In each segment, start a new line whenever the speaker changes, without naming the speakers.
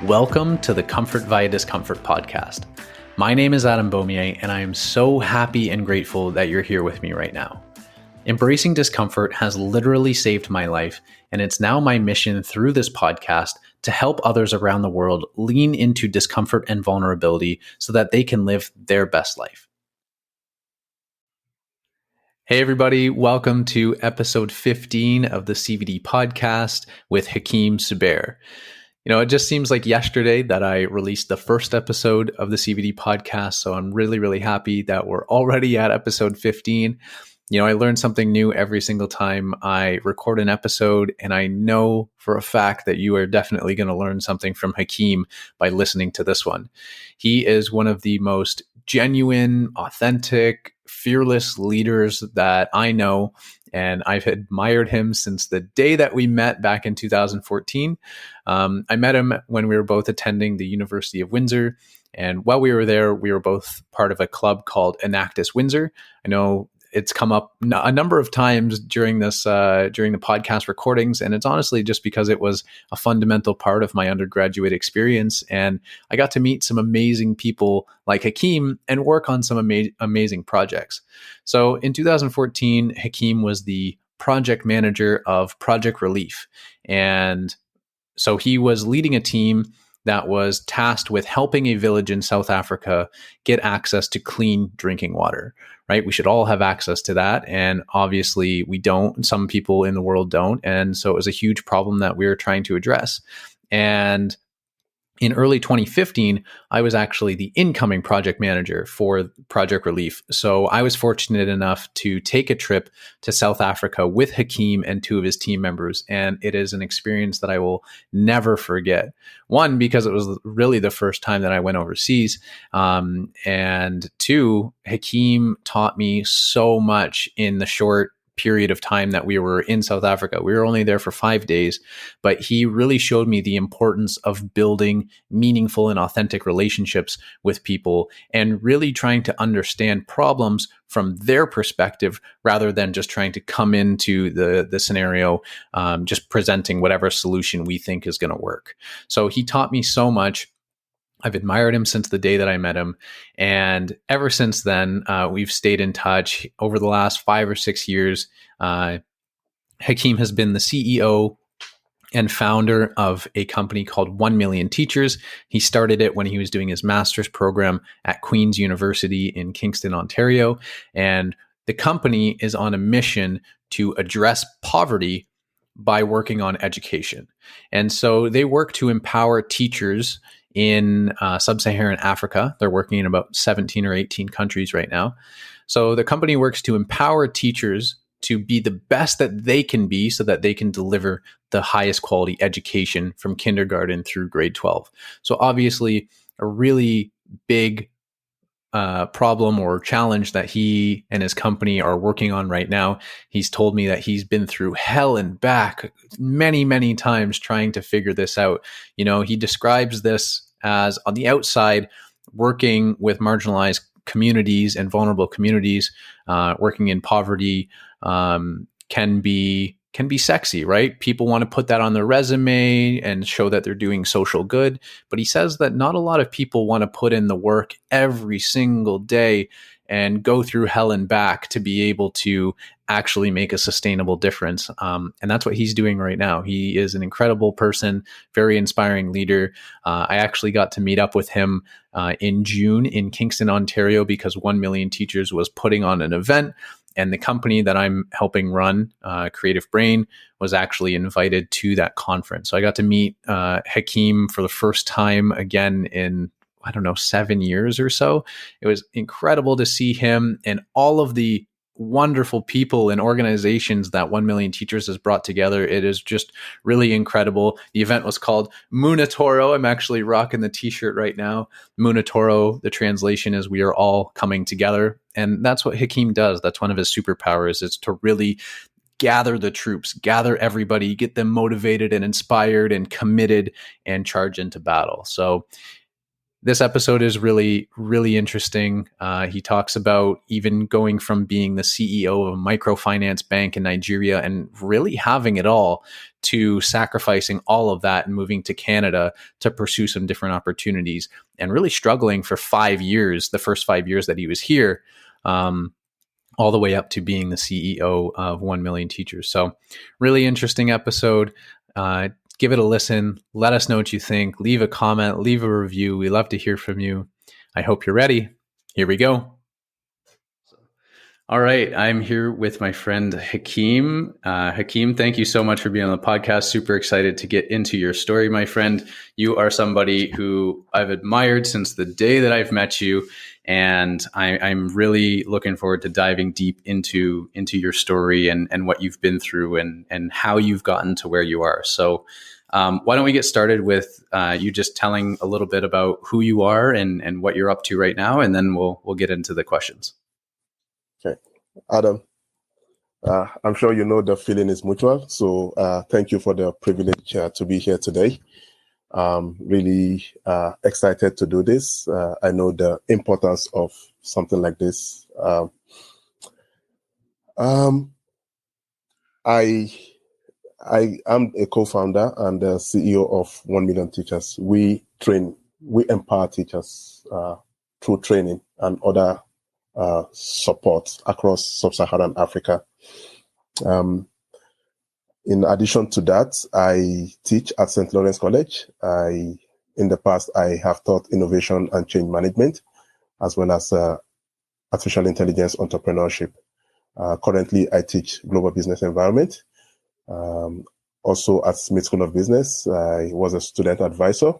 Welcome to the Comfort via Discomfort podcast. My name is Adam Beaumier, and I am so happy and grateful that you're here with me right now. Embracing discomfort has literally saved my life, and it's now my mission through this podcast to help others around the world lean into discomfort and vulnerability so that they can live their best life. Hey everybody, welcome to episode 15 of the CVD podcast with Hakeem Subair. It just seems like yesterday that I released the first episode of the CVD podcast, so I'm really happy that we're already at episode 15. I learn something new every single time I record an episode, and I know for a fact that you are definitely going to learn something from Hakeem by listening to this one. He is one of the most genuine, authentic, fearless leaders that I know, and I've admired him since the day that we met back in 2014. I met him when we were both attending the University of Windsor, and while we were there, we were both part of a club called Enactus Windsor. I know it's come up a number of times during the podcast recordings, and it's honestly just because it was a fundamental part of my undergraduate experience, and I got to meet some amazing people like Hakeem and work on some amazing projects. So in 2014, Hakeem was the project manager of Project Relief, and so he was leading a team that was tasked with helping a village in South Africa get access to clean drinking water, right? We should all have access to that. And obviously we don't. Some people in the world don't. And so it was a huge problem that we were trying to address. And in early 2015, I was actually the incoming project manager for Project Relief. So I was fortunate enough to take a trip to South Africa with Hakeem and two of his team members. And it is an experience that I will never forget. One, because it was really the first time that I went overseas. And two, Hakeem taught me so much in the short period of time that we were in South Africa. We were only there for 5 days, but he really showed me the importance of building meaningful and authentic relationships with people and really trying to understand problems from their perspective rather than just trying to come into the scenario, just presenting whatever solution we think is going to work. So he taught me so much. I've admired him since the day that I met him. And ever since then, we've stayed in touch. Over the last 5 or 6 years, Hakeem has been the CEO and founder of a company called 1 Million Teachers. He started it when he was doing his master's program at Queen's University in Kingston, Ontario. And the company is on a mission to address poverty by working on education. And so they work to empower teachers in sub-Saharan Africa. They're working in about 17 or 18 countries right now. So the company works to empower teachers to be the best that they can be so that they can deliver the highest quality education from kindergarten through grade 12. So obviously a really big problem or challenge that he and his company are working on right now. He's told me that he's been through hell and back many times trying to figure this out. He describes this as, on the outside, working with marginalized communities and vulnerable communities, working in poverty, can be sexy, right? People want to put that on their resume and show that they're doing social good. But he says that not a lot of people want to put in the work every single day and go through hell and back to be able to actually make a sustainable difference. And that's what he's doing right now. He is an incredible person, very inspiring leader. I actually got to meet up with him in June in Kingston, Ontario, because 1 Million Teachers was putting on an event. And the company that I'm helping run, Creative Brain, was actually invited to that conference. So I got to meet Hakeem for the first time again in, 7 years or so. It was incredible to see him and all of the wonderful people and organizations that 1 Million Teachers has brought together. It is just really incredible. The event was called Munatoro. I'm actually rocking the t-shirt right now. Munatoro, the translation is we are all coming together. And that's what Hakeem does. That's one of his superpowers, is to really gather the troops, gather everybody, get them motivated and inspired and committed and charge into battle. So this episode is really, really interesting. He talks about even going from being the CEO of a microfinance bank in Nigeria and really having it all to sacrificing all of that and moving to Canada to pursue some different opportunities and really struggling for 5 years, the first 5 years that he was here, all the way up to being the CEO of 1 Million Teachers. So really interesting episode. Give it a listen. Let us know what you think. Leave a comment, leave a review. We love to hear from you. I hope you're ready. Here we go. All right. I'm here with my friend Hakeem. Hakeem, thank you so much for being on the podcast. Super excited to get into your story, my friend. You are somebody who I've admired since the day that I've met you. And I'm really looking forward to diving deep into your story and what you've been through and how you've gotten to where you are. So why don't we get started with you just telling a little bit about who you are and what you're up to right now, and then we'll get into the questions.
Okay, Adam, I'm sure you know the feeling is mutual. So thank you for the privilege to be here today. Really excited to do this. I know the importance of something like this. I am a co-founder and the CEO of 1 Million Teachers. We empower teachers through training and other support across sub-Saharan Africa. In addition to that, I teach at St. Lawrence College. In the past, I have taught innovation and change management, as well as artificial intelligence entrepreneurship. Currently, I teach global business environment. Also at Smith School of Business, I was a student advisor.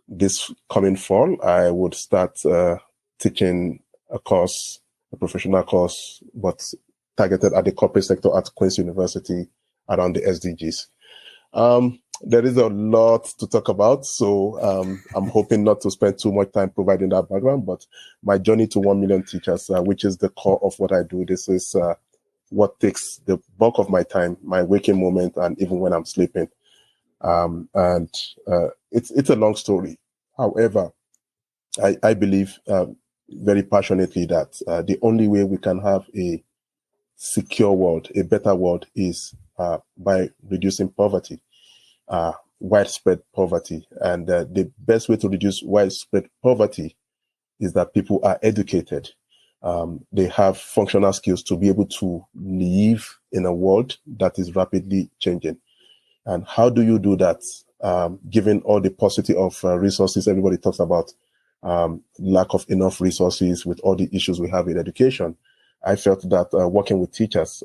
This coming fall, I would start teaching a professional course, but targeted at the corporate sector at Queen's University around the SDGs. There is a lot to talk about, so I'm hoping not to spend too much time providing that background, but my journey to 1 Million Teachers, which is the core of what I do, this is what takes the bulk of my time, my waking moment, and even when I'm sleeping. It's a long story. However, I believe very passionately that the only way we can have a secure world, a better world, is by reducing poverty, widespread poverty. And the best way to reduce widespread poverty is that people are educated. They have functional skills to be able to live in a world that is rapidly changing. And how do you do that? Given all the paucity of resources, everybody talks about lack of enough resources with all the issues we have in education. I felt that working with teachers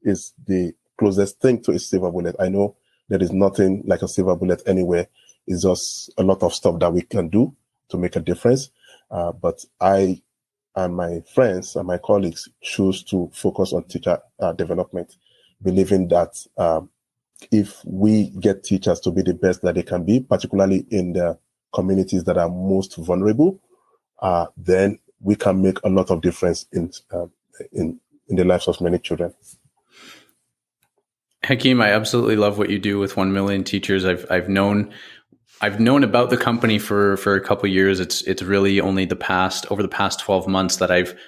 is the closest thing to a silver bullet. I know there is nothing like a silver bullet anywhere. It's just a lot of stuff that we can do to make a difference. But I and my friends and my colleagues choose to focus on teacher development, believing that if we get teachers to be the best that they can be, particularly in the communities that are most vulnerable, then we can make a lot of difference in the lives of many children.
Hakeem, I absolutely love what you do with 1 Million Teachers. I've known about the company for a couple of years. It's really only over the past 12 months that I've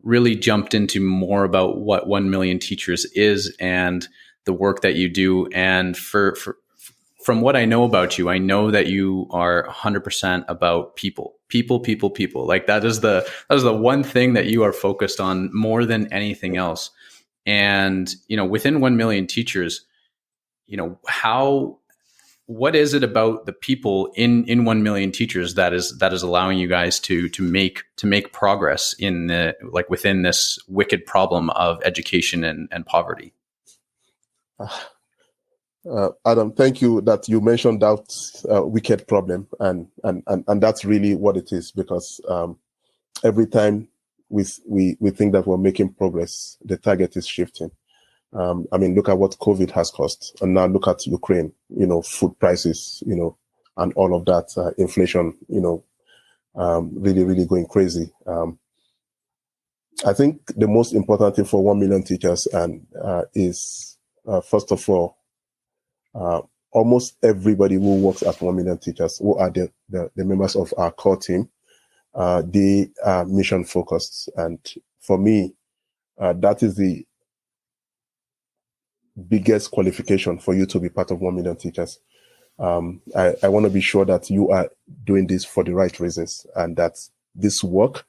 really jumped into more about what 1 Million Teachers is and the work that you do. And from what I know about you, I know that you are 100% about people. Like that is the one thing that you are focused on more than anything else. And, within 1 Million Teachers, what is it about the people in 1 Million Teachers that is allowing you guys to make progress within this wicked problem of education and poverty?
Adam, thank you that you mentioned that wicked problem, and that's really what it is, because every time we think that we're making progress, the target is shifting. Look at what COVID has cost, and now look at Ukraine. Food prices, and all of that, inflation. Really, really going crazy. I think the most important thing for 1 Million Teachers is first of all, almost everybody who works at 1 Million Teachers, who are the members of our core team, they are mission focused. And for me, that is the biggest qualification for you to be part of 1 Million Teachers. I want to be sure that you are doing this for the right reasons, and that this work,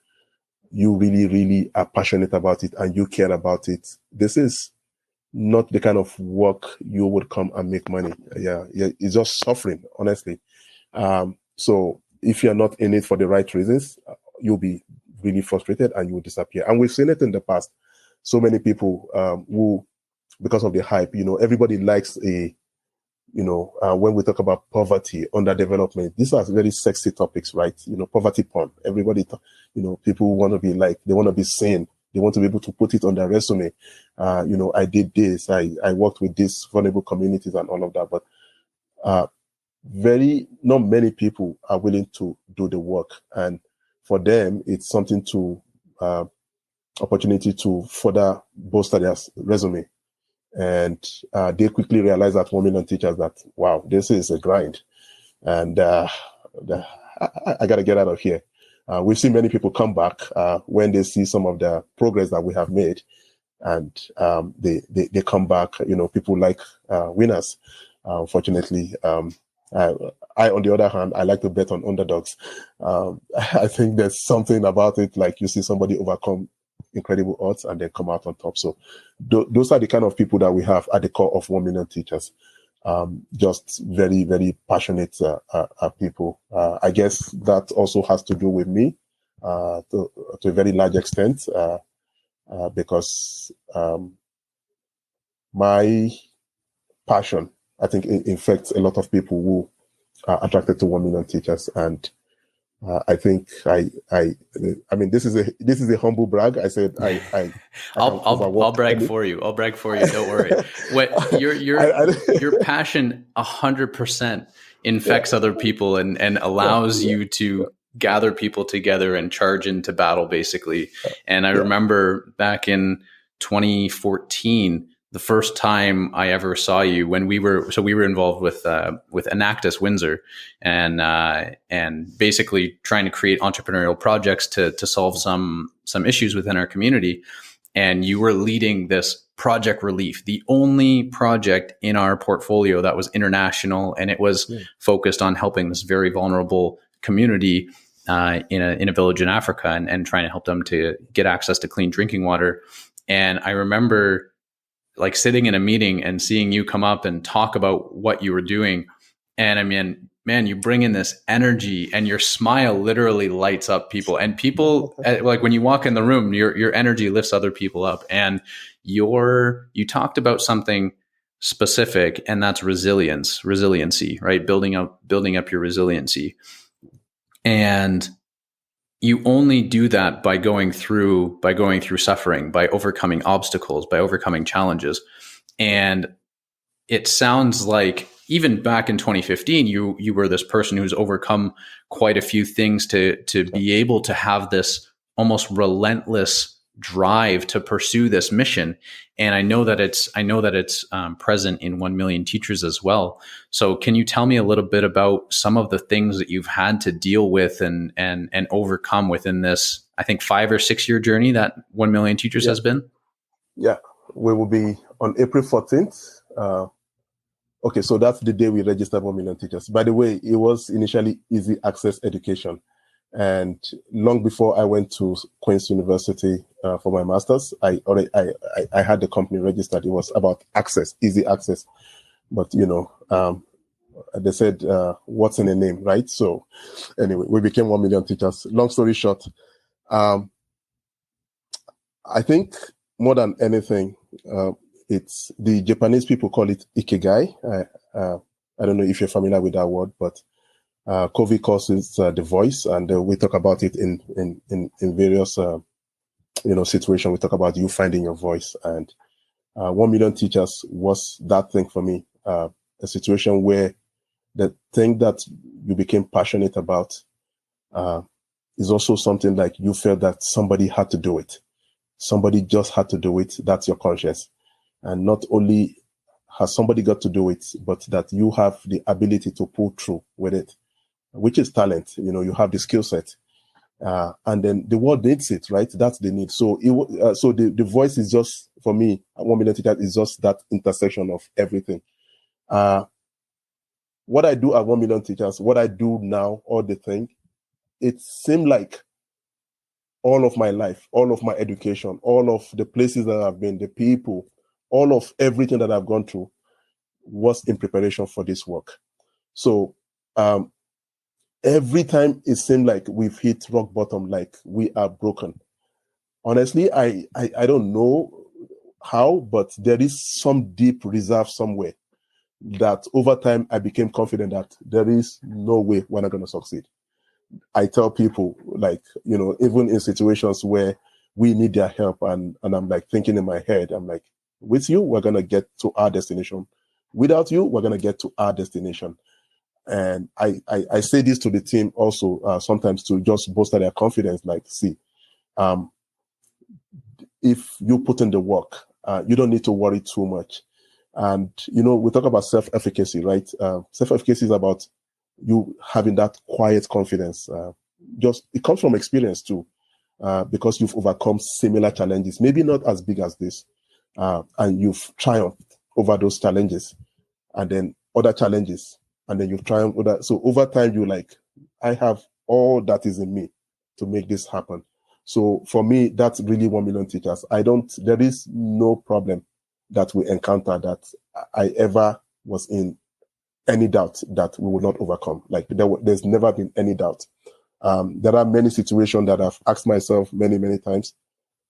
you really, really are passionate about it and you care about it. This is not the kind of work you would come and make money. Yeah, it's just suffering, honestly. So if you're not in it for the right reasons, you'll be really frustrated and you'll disappear. And we've seen it in the past. So many people who, because of the hype, everybody likes when we talk about poverty, underdevelopment, these are very sexy topics, right? Poverty porn. Everybody, people want to be they want to be seen. They want to be able to put it on their resume. I did this. I worked with these vulnerable communities and all of that. But not many people are willing to do the work. And for them, it's something opportunity to further bolster their resume. And they quickly realize at 1 Million Teachers that, wow, this is a grind. And I got to get out of here. We've seen many people come back when they see some of the progress that we have made, and they come back. People like winners. Unfortunately, I, on the other hand, I like to bet on underdogs. I think there's something about it, like you see somebody overcome incredible odds and then come out on top. So those are the kind of people that we have at the core of 1 Million Teachers. Just very, very passionate people. I guess that also has to do with me to a very large extent, because my passion, I think, infects a lot of people who are attracted to 1 Million Teachers. And I think I mean, this is a humble brag. I said
I'll brag for you. I'll brag for you. Don't worry. What your passion 100% infects other people and allows you to gather people together and charge into battle, basically. And I remember back in 2014, the first time I ever saw you, when we were involved with Enactus Windsor, and basically trying to create entrepreneurial projects to solve some issues within our community. And you were leading this Project Relief, the only project in our portfolio that was international, and it was focused on helping this very vulnerable community in a village in Africa, and trying to help them to get access to clean drinking water. And I remember like sitting in a meeting and seeing you come up and talk about what you were doing. And I mean, man, you bring in this energy, and your smile literally lights up people. And people, like when you walk in the room, your energy lifts other people up. And you talked about something specific, and that's resiliency, right? Building up your resiliency. And you only do that by going through suffering, by overcoming obstacles, by overcoming challenges. And it sounds like even back in 2015, you were this person who's overcome quite a few things to be able to have this almost relentless drive to pursue this mission. And I know that it's present in 1 Million Teachers as well. So can you tell me a little bit about some of the things that you've had to deal with and overcome within this, I think, 5 or 6 year journey that 1 Million Teachers has been?
Yeah, we will be on April 14th. Okay, so that's the day we registered 1 Million Teachers. By the way, it was initially easy access education. And long before I went to Queen's University for my master's, I had the company registered. It was about access, easy access. But, they said, what's in a name, right? So anyway, we became 1 Million Teachers. Long story short, I think more than anything, it's the Japanese people call it ikigai. I don't know if you're familiar with that word, but COVID causes the voice, and we talk about it in various situations. We talk about you finding your voice, and 1 Million Teachers was that thing for me. A situation where the thing that you became passionate about is also something like you felt that somebody had to do it. Somebody just had to do it. That's your conscience. And not only has somebody got to do it, but that you have the ability to pull through with it, which is talent. You have the skill set. And then the world needs it, right? That's the need. So so the voice is just, for me, 1 million teachers is just that intersection of everything. What I do at 1 million teachers, what I do now, all the thing, it seemed like all of my life, all of my education, all of the places that I've been, the people, all of everything that I've gone through was in preparation for this work. So every time it seemed like we've hit rock bottom, like we are broken. Honestly, I don't know how, but there is some deep reserve somewhere that over time I became confident that there is no way we're not going to succeed. I tell people, like, even in situations where we need their help, and I'm like thinking in my head, I'm like, with you, we're going to get to our destination. Without you, we're going to get to our destination. And I say this to the team also sometimes to just bolster their confidence. Like, see, if you put in the work, you don't need to worry too much. And, we talk about self-efficacy, right? Self-efficacy is about you having that quiet confidence. It comes from experience too, because you've overcome similar challenges, maybe not as big as this, and you've triumphed over those challenges, and then other challenges, and then you've triumphed with that. So over time, you're like, I have all that is in me to make this happen. So for me, that's really 1 million teachers. There is no problem that we encounter that I ever was in any doubt that we will not overcome. Like there's never been any doubt. There are many situations that I've asked myself many, many times,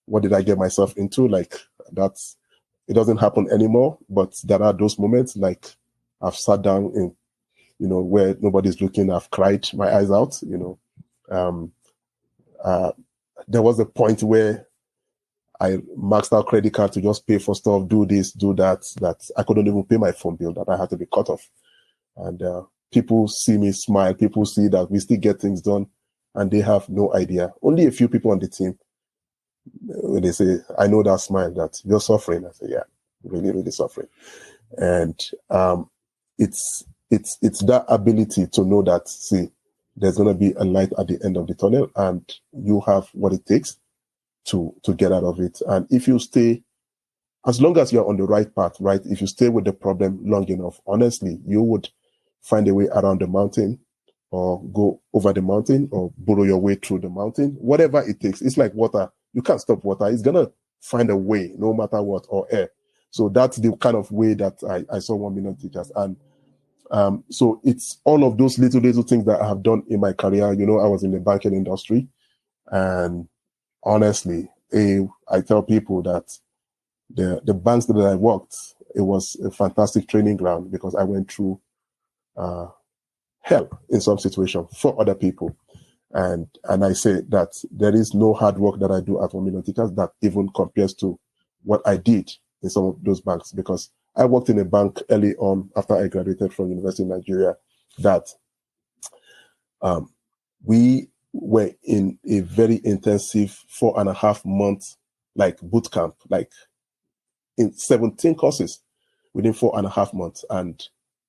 what did I get myself into? Like it doesn't happen anymore, but there are those moments like I've sat down in, where nobody's looking, I've cried my eyes out, there was a point where I maxed out credit card to just pay for stuff, do this, do that I couldn't even pay my phone bill, that I had to be cut off. And people see me smile. People see that we still get things done, and they have no idea. Only a few people on the team, when they say, I know that smile, that you're suffering. I say, yeah, really, really suffering. And it's that ability to know that, see, there's going to be a light at the end of the tunnel, and you have what it takes to get out of it. And if you stay, as long as you're on the right path, right, if you stay with the problem long enough, honestly, you would find a way around the mountain, or go over the mountain, or burrow your way through the mountain, whatever it takes. It's like water. You can't stop water. It's going to find a way no matter what, or air. So that's the kind of way that I saw 1 million teachers. And so it's all of those little things that I have done in my career. I was in the banking industry, and honestly, I tell people that the banks that I worked, it was a fantastic training ground, because I went through hell in some situation for other people. And I say that there is no hard work that I do at 1 million teachers that even compares to what I did in some of those banks, because I worked in a bank early on after I graduated from University of Nigeria, that we were in a very intensive 4.5 months, like boot camp, like in 17 courses within 4.5 months. And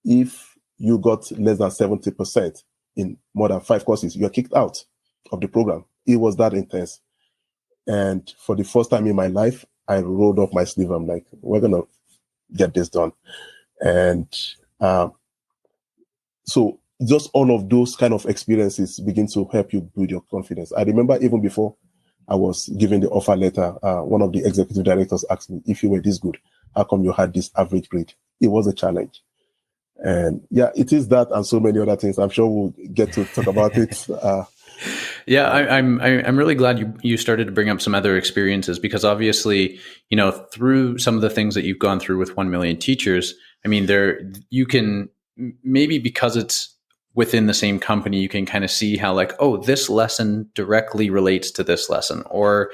if you got less than 70% in more than 5 courses, you're kicked out of the program. It was that intense. And for the first time in my life, I rolled up my sleeve. I'm like, we're going to get this done. And so just all of those kind of experiences begin to help you build your confidence. I remember even before I was given the offer letter, one of the executive directors asked me, if you were this good, how come you had this average grade? It was a challenge. And yeah, it is that and so many other things. I'm sure we'll get to talk about it.
Yeah, I'm really glad you started to bring up some other experiences, because obviously, through some of the things that you've gone through with 1 million teachers, I mean, you can, maybe because it's within the same company, you can kind of see how, like, oh, this lesson directly relates to this lesson, or,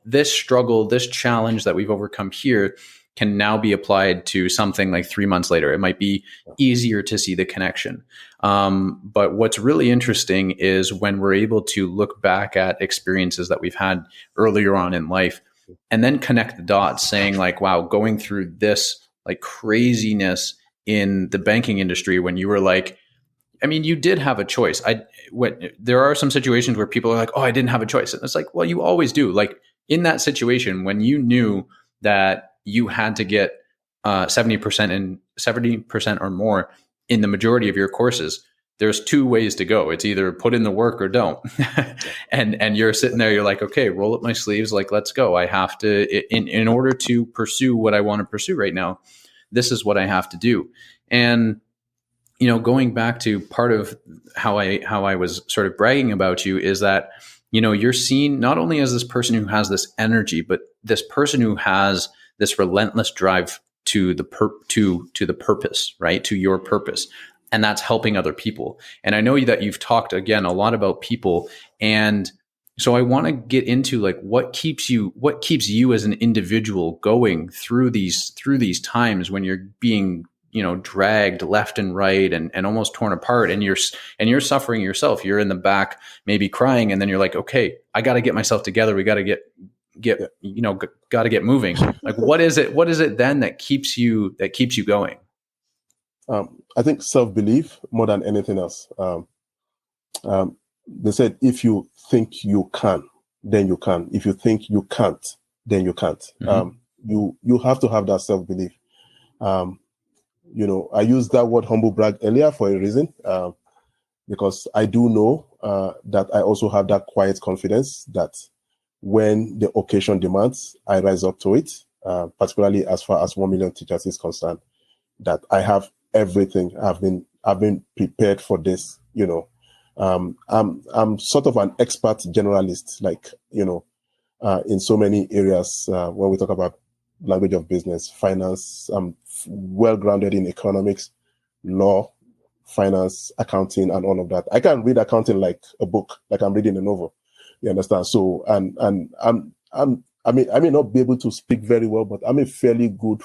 this struggle, this challenge that we've overcome here can now be applied to something like 3 months later. It might be easier to see the connection. But what's really interesting is when we're able to look back at experiences that we've had earlier on in life and then connect the dots, saying like, wow, going through this like craziness in the banking industry when you were like, I mean, you did have a choice. There are some situations where people are like, "Oh, I didn't have a choice," and it's like, well, you always do. Like in that situation, when you knew that you had to get 70% or more in the majority of your courses, there's two ways to go. It's either put in the work or don't. and you're sitting there, you're like, okay, roll up my sleeves, like let's go. I have to in order to pursue what I want to pursue right now. This is what I have to do, and going back to part of how I was sort of bragging about you is that, you're seen not only as this person who has this energy, but this person who has this relentless drive to the to the purpose, right? To your purpose. And that's helping other people. And I know that you've talked again a lot about people. And so I want to get into like what keeps you as an individual going through these times when you're being dragged left and right and almost torn apart, and you're suffering yourself. You're in the back, maybe crying, and then you're like, okay, I got to get myself together. We got to get got to get moving. Like, what is it then that keeps you going?
I think self-belief more than anything else. They said, if you think you can, then you can. If you think you can't, then you can't. You have to have that self-belief. I used that word humble brag earlier for a reason, because I do know that I also have that quiet confidence that when the occasion demands, I rise up to it, particularly as far as 1 million teachers is concerned, that I have everything. I've been prepared for this. I'm sort of an expert generalist, like, in so many areas. When we talk about language of business, finance, I'm well grounded in economics, law, finance, accounting, and all of that. I can read accounting like a book, like I'm reading a novel. You understand? So, and I may not be able to speak very well, but I'm a fairly good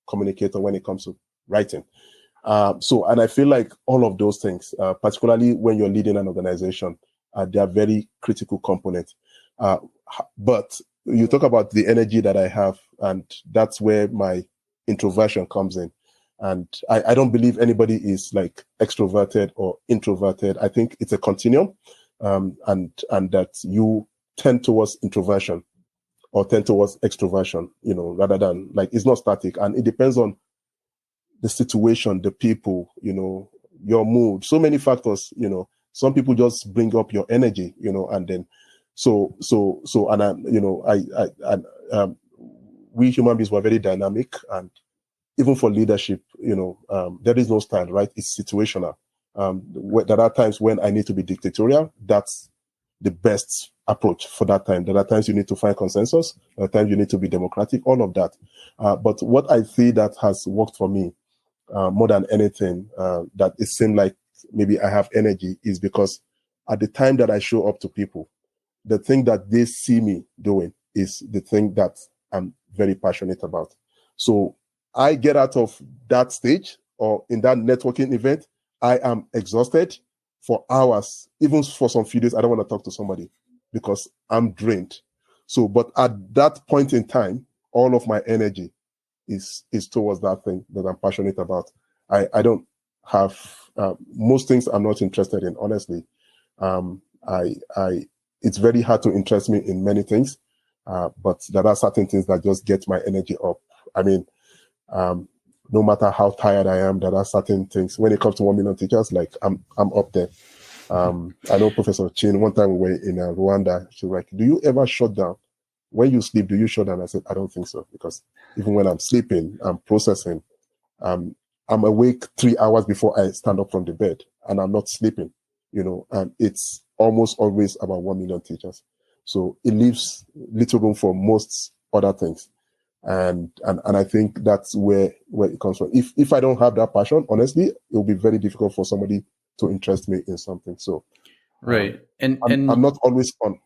communicator when it comes to writing. And I feel like all of those things, particularly when you're leading an organization, they are very critical components. But you talk about the energy that I have, and that's where my introversion comes in. And I don't believe anybody is like extroverted or introverted. I think it's a continuum, and that you tend towards introversion or tend towards extroversion, rather than like, it's not static, and it depends on the situation, the people, your mood, so many factors. Some people just bring up your energy, and then we human beings were very dynamic, and even for leadership, there is no style, right? It's situational. There are times when I need to be dictatorial. That's the best approach for that time. There are times you need to find consensus. There are times you need to be democratic, all of that. But what I see that has worked for me more than anything, that it seemed like maybe I have energy, is because at the time that I show up to people, the thing that they see me doing is the thing that I'm very passionate about. So I get out of that stage or in that networking event, I am exhausted for hours. Even for some few days, I don't want to talk to somebody because I'm drained. So, but at that point in time, all of my energy is towards that thing that I'm passionate about. I don't have most things I'm not interested in, honestly. It's very hard to interest me in many things, but there are certain things that just get my energy up. I mean, no matter how tired I am, there are certain things. When it comes to 1 million teachers, like I'm up there. I know Professor Chin, one time we were in Rwanda, she was like, do you ever shut down? When you sleep, do you shut down? I said, I don't think so, because even when I'm sleeping, I'm processing. I'm awake 3 hours before I stand up from the bed, and I'm not sleeping, and it's almost always about 1 million teachers. So it leaves little room for most other things. And I think that's where it comes from. If I don't have that passion, honestly, it will be very difficult for somebody to interest me in something. So,
right.
I'm not always on.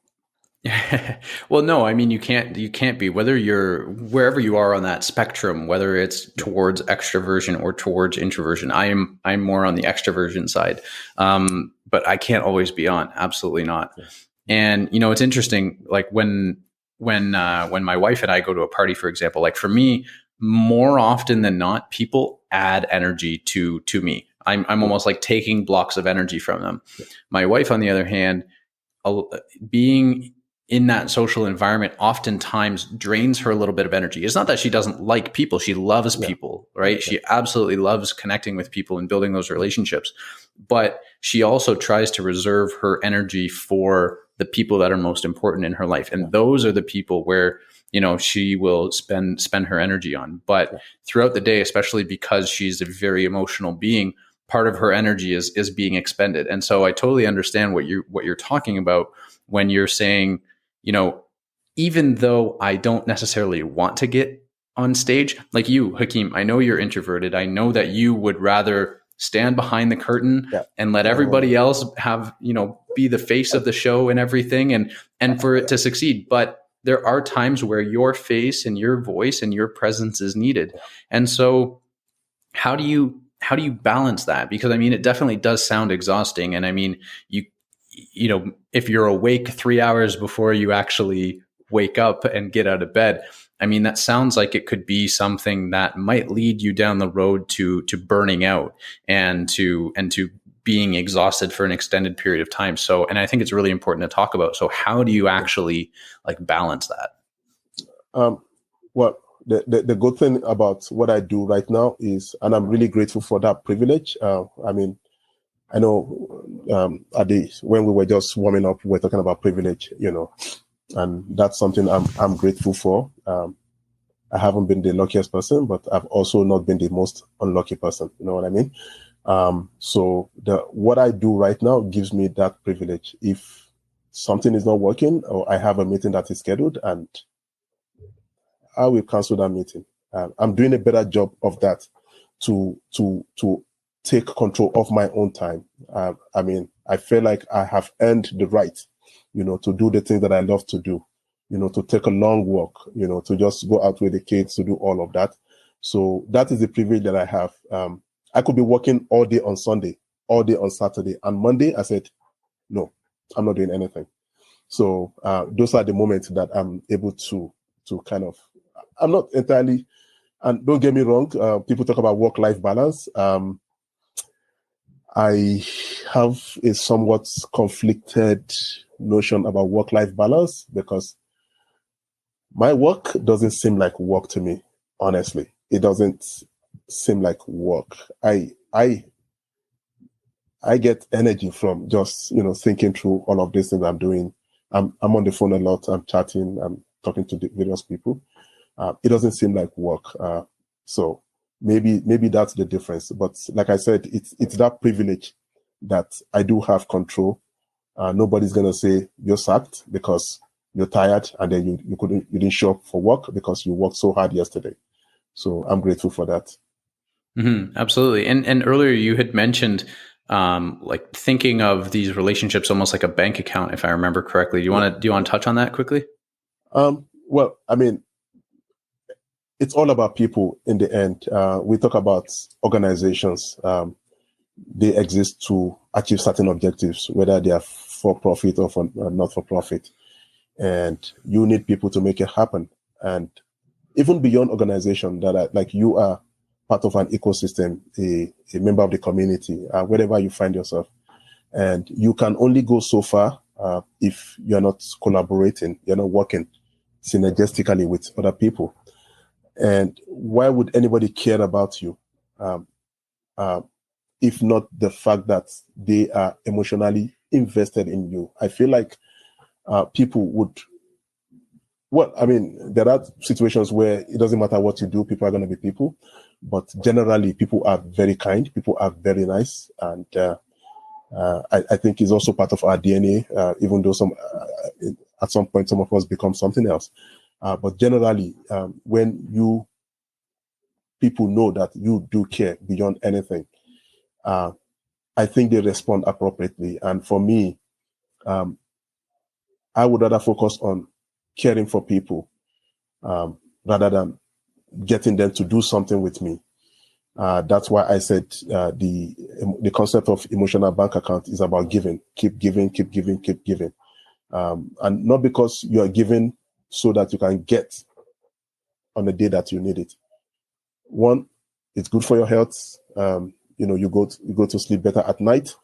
Well, no, I mean, you can't be, whether you're wherever you are on that spectrum, whether it's towards extroversion or towards introversion. I'm more on the extroversion side. But I can't always be on. Absolutely not. Yeah. And, it's interesting, like when my wife and I go to a party, for example, like for me, more often than not, people add energy to me. I'm almost like taking blocks of energy from them. My wife, on the other hand, being in that social environment oftentimes drains her a little bit of energy. It's not that she doesn't like people. She loves people, right? Yeah. She absolutely loves connecting with people and building those relationships. But she also tries to reserve her energy for the people that are most important in her life. And those are the people where, she will spend her energy on. But throughout the day, especially because she's a very emotional being, part of her energy is being expended. And so I totally understand what you're talking about when you're saying, even though I don't necessarily want to get on stage, like you, Hakeem, I know you're introverted. I know that you would rather stand behind the curtain and let everybody else have, be the face of the show and everything and for it to succeed. But there are times where your face and your voice and your presence is needed. And so how do you balance that? Because it definitely does sound exhausting. And if you're awake 3 hours before you actually wake up and get out of bed, that sounds like it could be something that might lead you down the road to burning out and to being exhausted for an extended period of time. So, and I think it's really important to talk about. So how do you actually balance that?
Well, the good thing about what I do right now is, and I'm really grateful for that privilege. I know when we were just warming up, we were talking about privilege, and that's something I'm grateful for. I haven't been the luckiest person, but I've also not been the most unlucky person. You know what I mean? So what I do right now gives me that privilege. If something is not working or I have a meeting that is scheduled, and I will cancel that meeting. I'm doing a better job of that to take control of my own time. I feel like I have earned the right, to do the things that I love to do, to take a long walk, to just go out with the kids, to do all of that. So that is the privilege that I have. I could be working all day on Sunday, all day on Saturday, and Monday I said, no, I'm not doing anything. So those are the moments that I'm able to kind of, I'm not entirely, and don't get me wrong, people talk about work-life balance. I have a somewhat conflicted notion about work-life balance because my work doesn't seem like work to me, honestly. It doesn't seem like work. I get energy from just, thinking through all of these things I'm doing. I'm on the phone a lot. I'm chatting. I'm talking to the various people. It doesn't seem like work. So maybe that's the difference. But like I said, it's that privilege that I do have control. Nobody's gonna say you're sacked because you're tired and then you didn't show up for work because you worked so hard yesterday. So I'm grateful for that.
Mm-hmm, absolutely. And earlier you had mentioned thinking of these relationships almost like a bank account, if I remember correctly. Do you want to touch on that quickly?
Well, it's all about people in the end. We talk about organizations. They exist to achieve certain objectives, whether they are for profit or for not for profit. And you need people to make it happen. And even beyond organization, that are, like you are part of an ecosystem, a member of the community, wherever you find yourself. And you can only go so far if you're not collaborating, you're not working synergistically with other people. And why would anybody care about you if not the fact that they are emotionally invested in you? I feel like people would, there are situations where it doesn't matter what you do, people are going to be people. But generally, people are very kind, people are very nice. And I think it's also part of our DNA, even though at some point, some of us become something else. But generally, when people know that you do care beyond anything, I think they respond appropriately. And for me, I would rather focus on caring for people rather than getting them to do something with me. That's why I said the concept of emotional bank account is about giving. Keep giving, keep giving, keep giving. And not because you are giving so that you can get on the day that you need it, One, it's good for your health. You go to sleep better at night,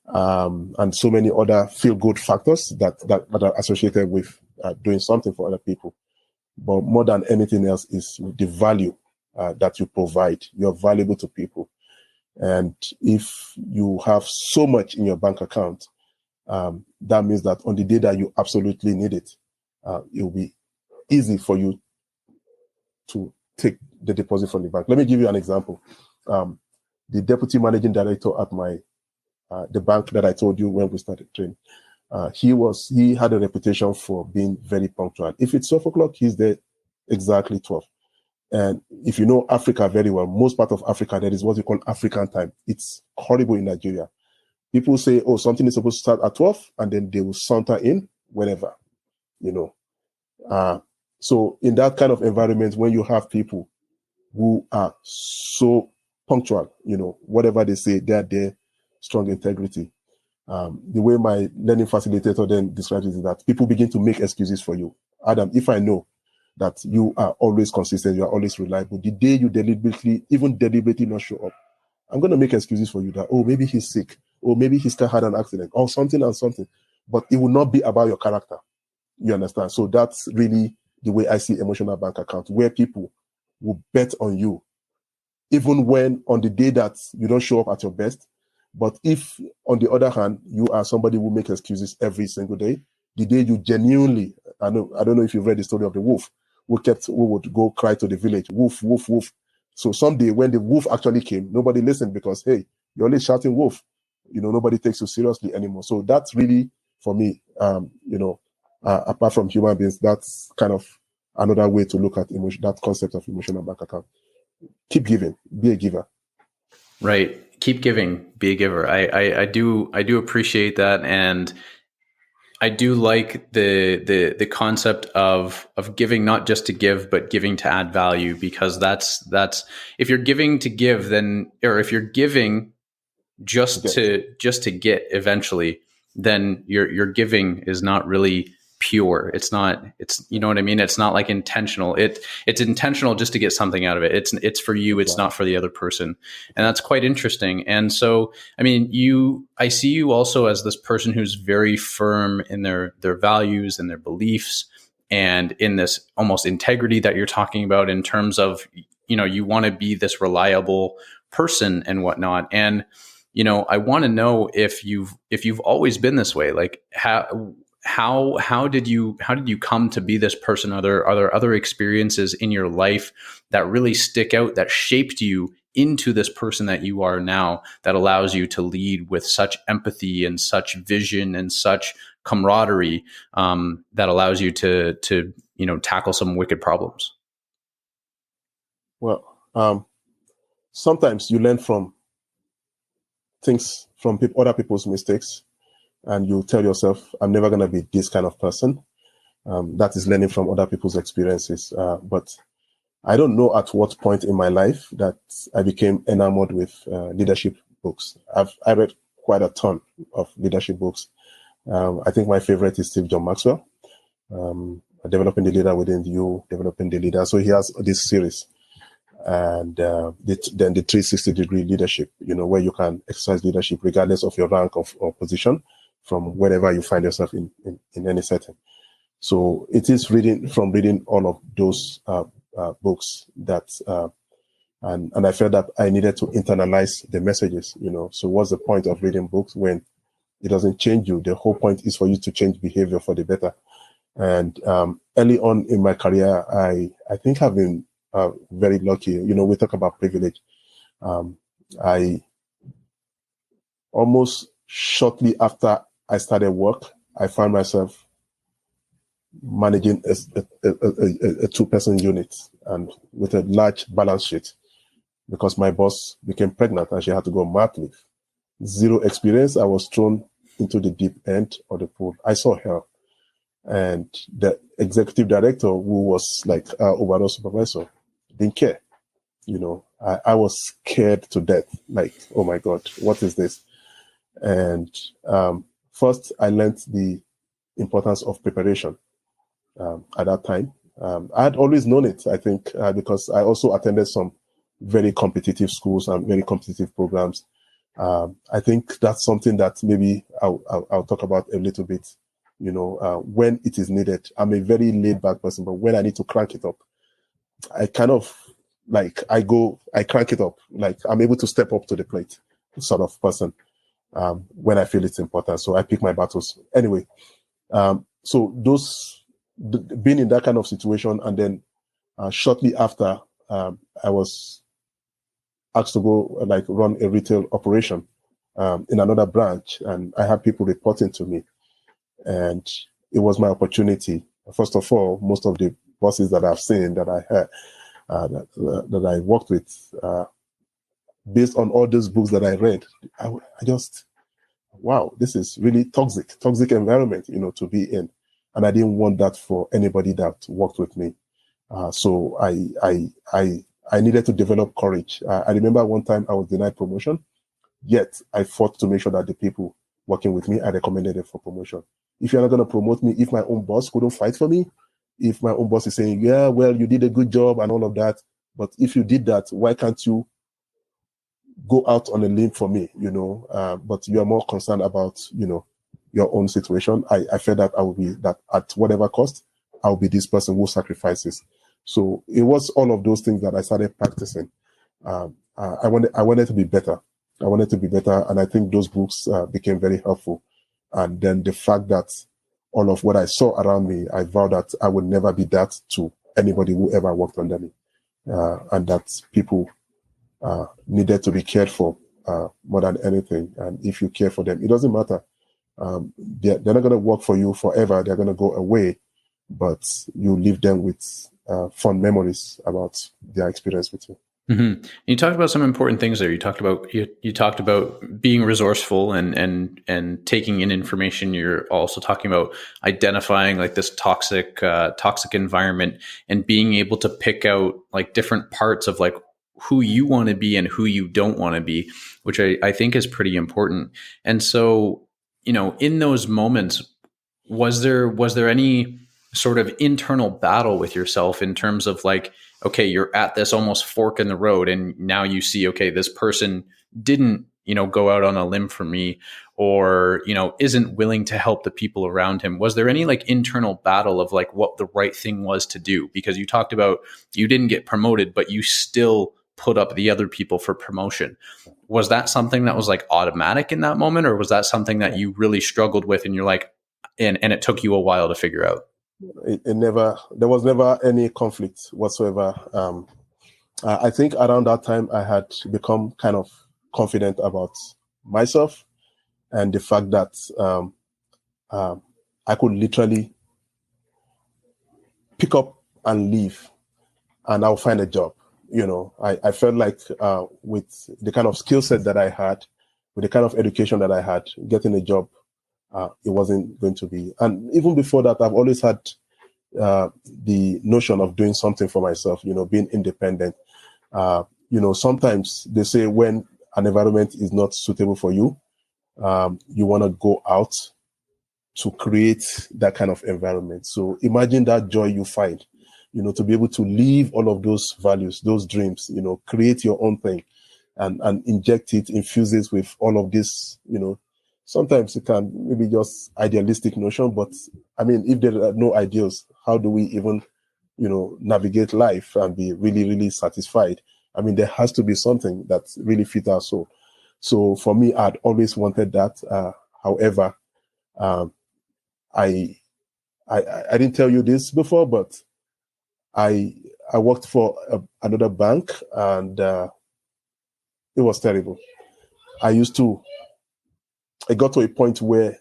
and so many other feel good factors that are associated with doing something for other people. But more than anything else is the value that you provide. You're valuable to people. And if you have so much in your bank account, that means that on the day that you absolutely need it, it will be easy for you to take the deposit from the bank. Let me give you an example. The deputy managing director at the bank that I told you when we started training, he had a reputation for being very punctual. If it's 12 o'clock, he's there exactly 12. And if you know Africa very well, most part of Africa, there is what we call African time. It's horrible in Nigeria. People say, oh, something is supposed to start at 12, and then they will saunter in whenever, So in that kind of environment, when you have people who are so punctual, whatever they say, they're there, strong integrity. The way my learning facilitator then describes it is that people begin to make excuses for you. Adam, if I know that you are always consistent, you are always reliable, the day you deliberately not show up, I'm going to make excuses for you that, oh, maybe he's sick, or maybe his car had an accident, or something and something. But it will not be about your character. You understand? So that's really the way I see emotional bank account, where people will bet on you, even when on the day that you don't show up at your best. But if, on the other hand, you are somebody who makes excuses every single day, the day you genuinely, I don't know if you've read the story of the wolf, who would go cry to the village, wolf, wolf, wolf. So someday when the wolf actually came, nobody listened because, hey, you're only shouting wolf. Nobody takes you seriously anymore. So that's really, for me, apart from human beings, that's kind of another way to look at emotion, that concept of emotional bank account. Keep giving, be a giver.
Right. Keep giving, be a giver. I do appreciate that. And I do like the concept of giving, not just to give, but giving to add value, because that's if you're giving to give, then, or if you're giving just to get eventually, then your giving is not really pure. It's you know what I mean? It's not like intentional. It's intentional just to get something out of it. It's for you. It's not for the other person. And that's quite interesting. And so, I mean, I see you also as this person who's very firm in their values and their beliefs, and in this almost integrity that you're talking about, in terms of, you want to be this reliable person and whatnot. And, I want to know if you've always been this way. Like, how did you come to be this person? Are there other experiences in your life that really stick out, that shaped you into this person that you are now, that allows you to lead with such empathy and such vision and such camaraderie, that allows you to tackle some wicked problems?
Well, sometimes you learn from things, from other people's mistakes, and you tell yourself, I'm never going to be this kind of person. That is learning from other people's experiences. But I don't know at what point in my life that I became enamored with leadership books. I read quite a ton of leadership books. I think my favorite is Steve John Maxwell, Developing the Leader Within You, Developing the Leader. So he has this series. And then the 360-degree leadership, where you can exercise leadership regardless of your rank or position, from wherever you find yourself in any setting. So it is reading all of those books that, and I felt that I needed to internalize the messages, So what's the point of reading books when it doesn't change you? The whole point is for you to change behavior for the better. And early on in my career, I think I've been very lucky. We talk about privilege. I almost shortly after I started work, I found myself managing a two-person unit, and with a large balance sheet, because my boss became pregnant and she had to go on mat leave. Zero experience. I was thrown into the deep end of the pool. I saw hell. And the executive director, who was like our overall supervisor, didn't care. I was scared to death. Like, oh my God, what is this? And first, I learned the importance of preparation at that time. I had always known it, I think, because I also attended some very competitive schools and very competitive programs. I think that's something that maybe I'll talk about a little bit, when it is needed. I'm a very laid back person, but when I need to crank it up, I kind of I crank it up. Like I'm able to step up to the plate sort of person when I feel it's important. So I pick my battles. Anyway, so being in that kind of situation, and then shortly after, I was asked to go run a retail operation in another branch, and I had people reporting to me, and it was my opportunity. First of all, most of the bosses that I've seen that I had that I worked with, based on all those books that I read, I just, wow, this is really toxic environment, to be in, and I didn't want that for anybody that worked with me. So I needed to develop courage. I remember one time I was denied promotion, yet I fought to make sure that the people working with me, I recommended them for promotion. If you're not going to promote me, if my own boss couldn't fight for me, if my own boss is saying, yeah, well, you did a good job and all of that, but if you did that, why can't you go out on a limb for me, but you are more concerned about, your own situation. I felt that I will be that at whatever cost, I'll be this person who sacrifices. So it was all of those things that I started practicing. I wanted to be better. I wanted to be better. And I think those books became very helpful. And then the fact that all of what I saw around me, I vowed that I would never be that to anybody who ever worked under me. And that people needed to be cared for more than anything. And if you care for them, it doesn't matter. They're not going to work for you forever. They're going to go away, but you leave them with fond memories about their experience with you.
Mm-hmm. You talked about some important things there. You talked about being resourceful and taking in information. You're also talking about identifying like this toxic environment and being able to pick out like different parts of like who you want to be and who you don't want to be, which I think is pretty important. And so, in those moments, was there any sort of internal battle with yourself in terms of like, okay, you're at this almost fork in the road and now you see, okay, this person didn't, go out on a limb for me or, isn't willing to help the people around him. Was there any like internal battle of like what the right thing was to do? Because you talked about you didn't get promoted, but you still put up the other people for promotion. Was that something that was like automatic in that moment? Or was that something that you really struggled with and you're like, and it took you a while to figure out?
There was never any conflict whatsoever. I think around that time I had become kind of confident about myself and the fact that I could literally pick up and leave and I'll find a job. I felt like with the kind of skill set that I had, with the kind of education that I had, getting a job, it wasn't going to be. And even before that, I've always had the notion of doing something for myself, being independent. Sometimes they say when an environment is not suitable for you, you want to go out to create that kind of environment. So imagine that joy you find, to be able to leave all of those values, those dreams, create your own thing and inject it, infuse it with all of this, sometimes it can maybe just idealistic notion, but I mean, if there are no ideals, how do we even, navigate life and be really, really satisfied? I mean, there has to be something that really fits our soul. So for me, I'd always wanted that. However, I didn't tell you this before, but I worked for another bank and it was terrible. I got to a point where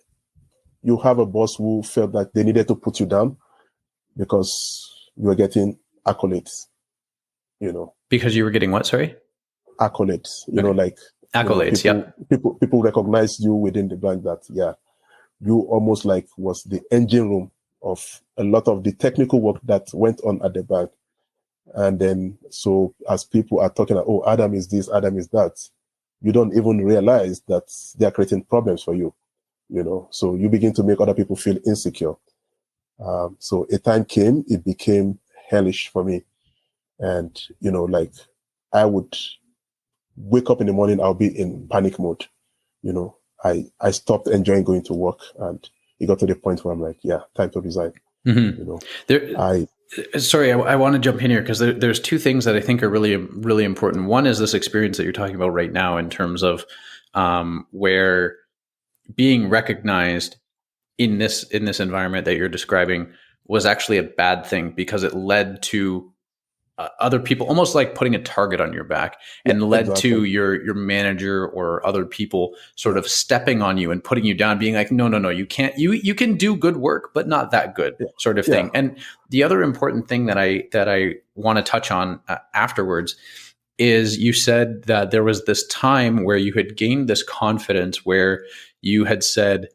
you have a boss who felt that they needed to put you down because you were getting accolades,
Because you were getting what, sorry?
Accolades,
okay. Accolades,
people recognize you within the bank that, yeah, you almost like was the engine room of a lot of the technical work that went on at the bank. And then, so as people are talking, oh, Adam is this, Adam is that, you don't even realize that they are creating problems for you, so you begin to make other people feel insecure. So a time came, it became hellish for me. And, I would wake up in the morning, I'll be in panic mode. I stopped enjoying going to work, and it got to the point where I'm like, yeah, time to resign.
There, sorry, I want to jump in here because there's two things that I think are really, really important. One is this experience that you're talking about right now in terms of where being recognized in this environment that you're describing was actually a bad thing because it led to other people almost like putting a target on your back, and led to your manager or other people sort of stepping on you and putting you down, being like, no, you can't, you can do good work, but not that good, sort of thing. And the other important thing that I want to touch on afterwards is you said that there was this time where you had gained this confidence where you had said,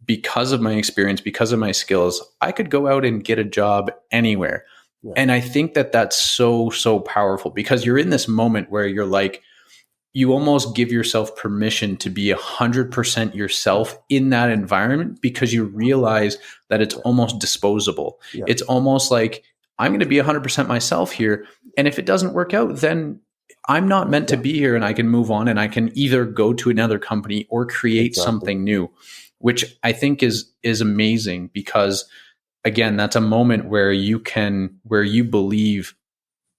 because of my experience, because of my skills, I could go out and get a job anywhere. Yeah. And I think that that's so, so powerful because you're in this moment where you're like, you almost give yourself permission to be 100% yourself in that environment because you realize that it's almost disposable. Yeah. It's almost like, I'm going to be 100% myself here. And if it doesn't work out, then I'm not meant to be here, and I can move on, and I can either go to another company or create something new, which I think is amazing because, again, that's a moment where you believe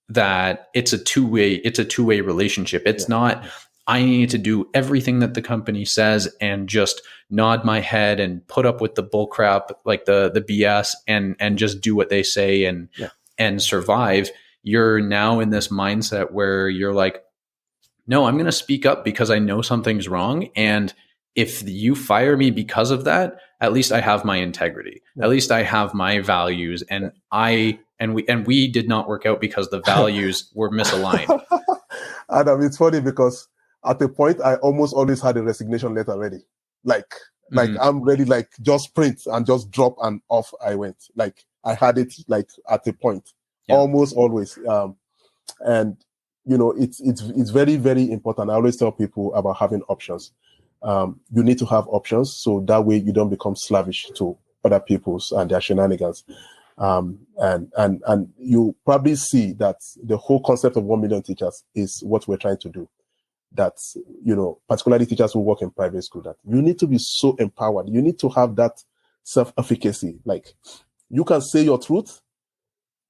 that it's a two-way relationship. It's not, I need to do everything that the company says and just nod my head and put up with the bull crap, like the BS, and just do what they say and survive. You're now in this mindset where you're like, no, I'm going to speak up because I know something's wrong. And if you fire me because of that, at least I have my integrity. Yeah. At least I have my values, and we did not work out because the values were misaligned.
Adam, it's funny because at the point I almost always had a resignation letter ready. Like I'm ready, like just print and just drop, and off I went. Like I had it like at a point, almost always. And it's very, very important. I always tell people about having options. You need to have options so that way you don't become slavish to other people's and their shenanigans. And you probably see that the whole concept of 1 million teachers is what we're trying to do. That, particularly teachers who work in private school, that you need to be so empowered. You need to have that self-efficacy. Like, you can say your truth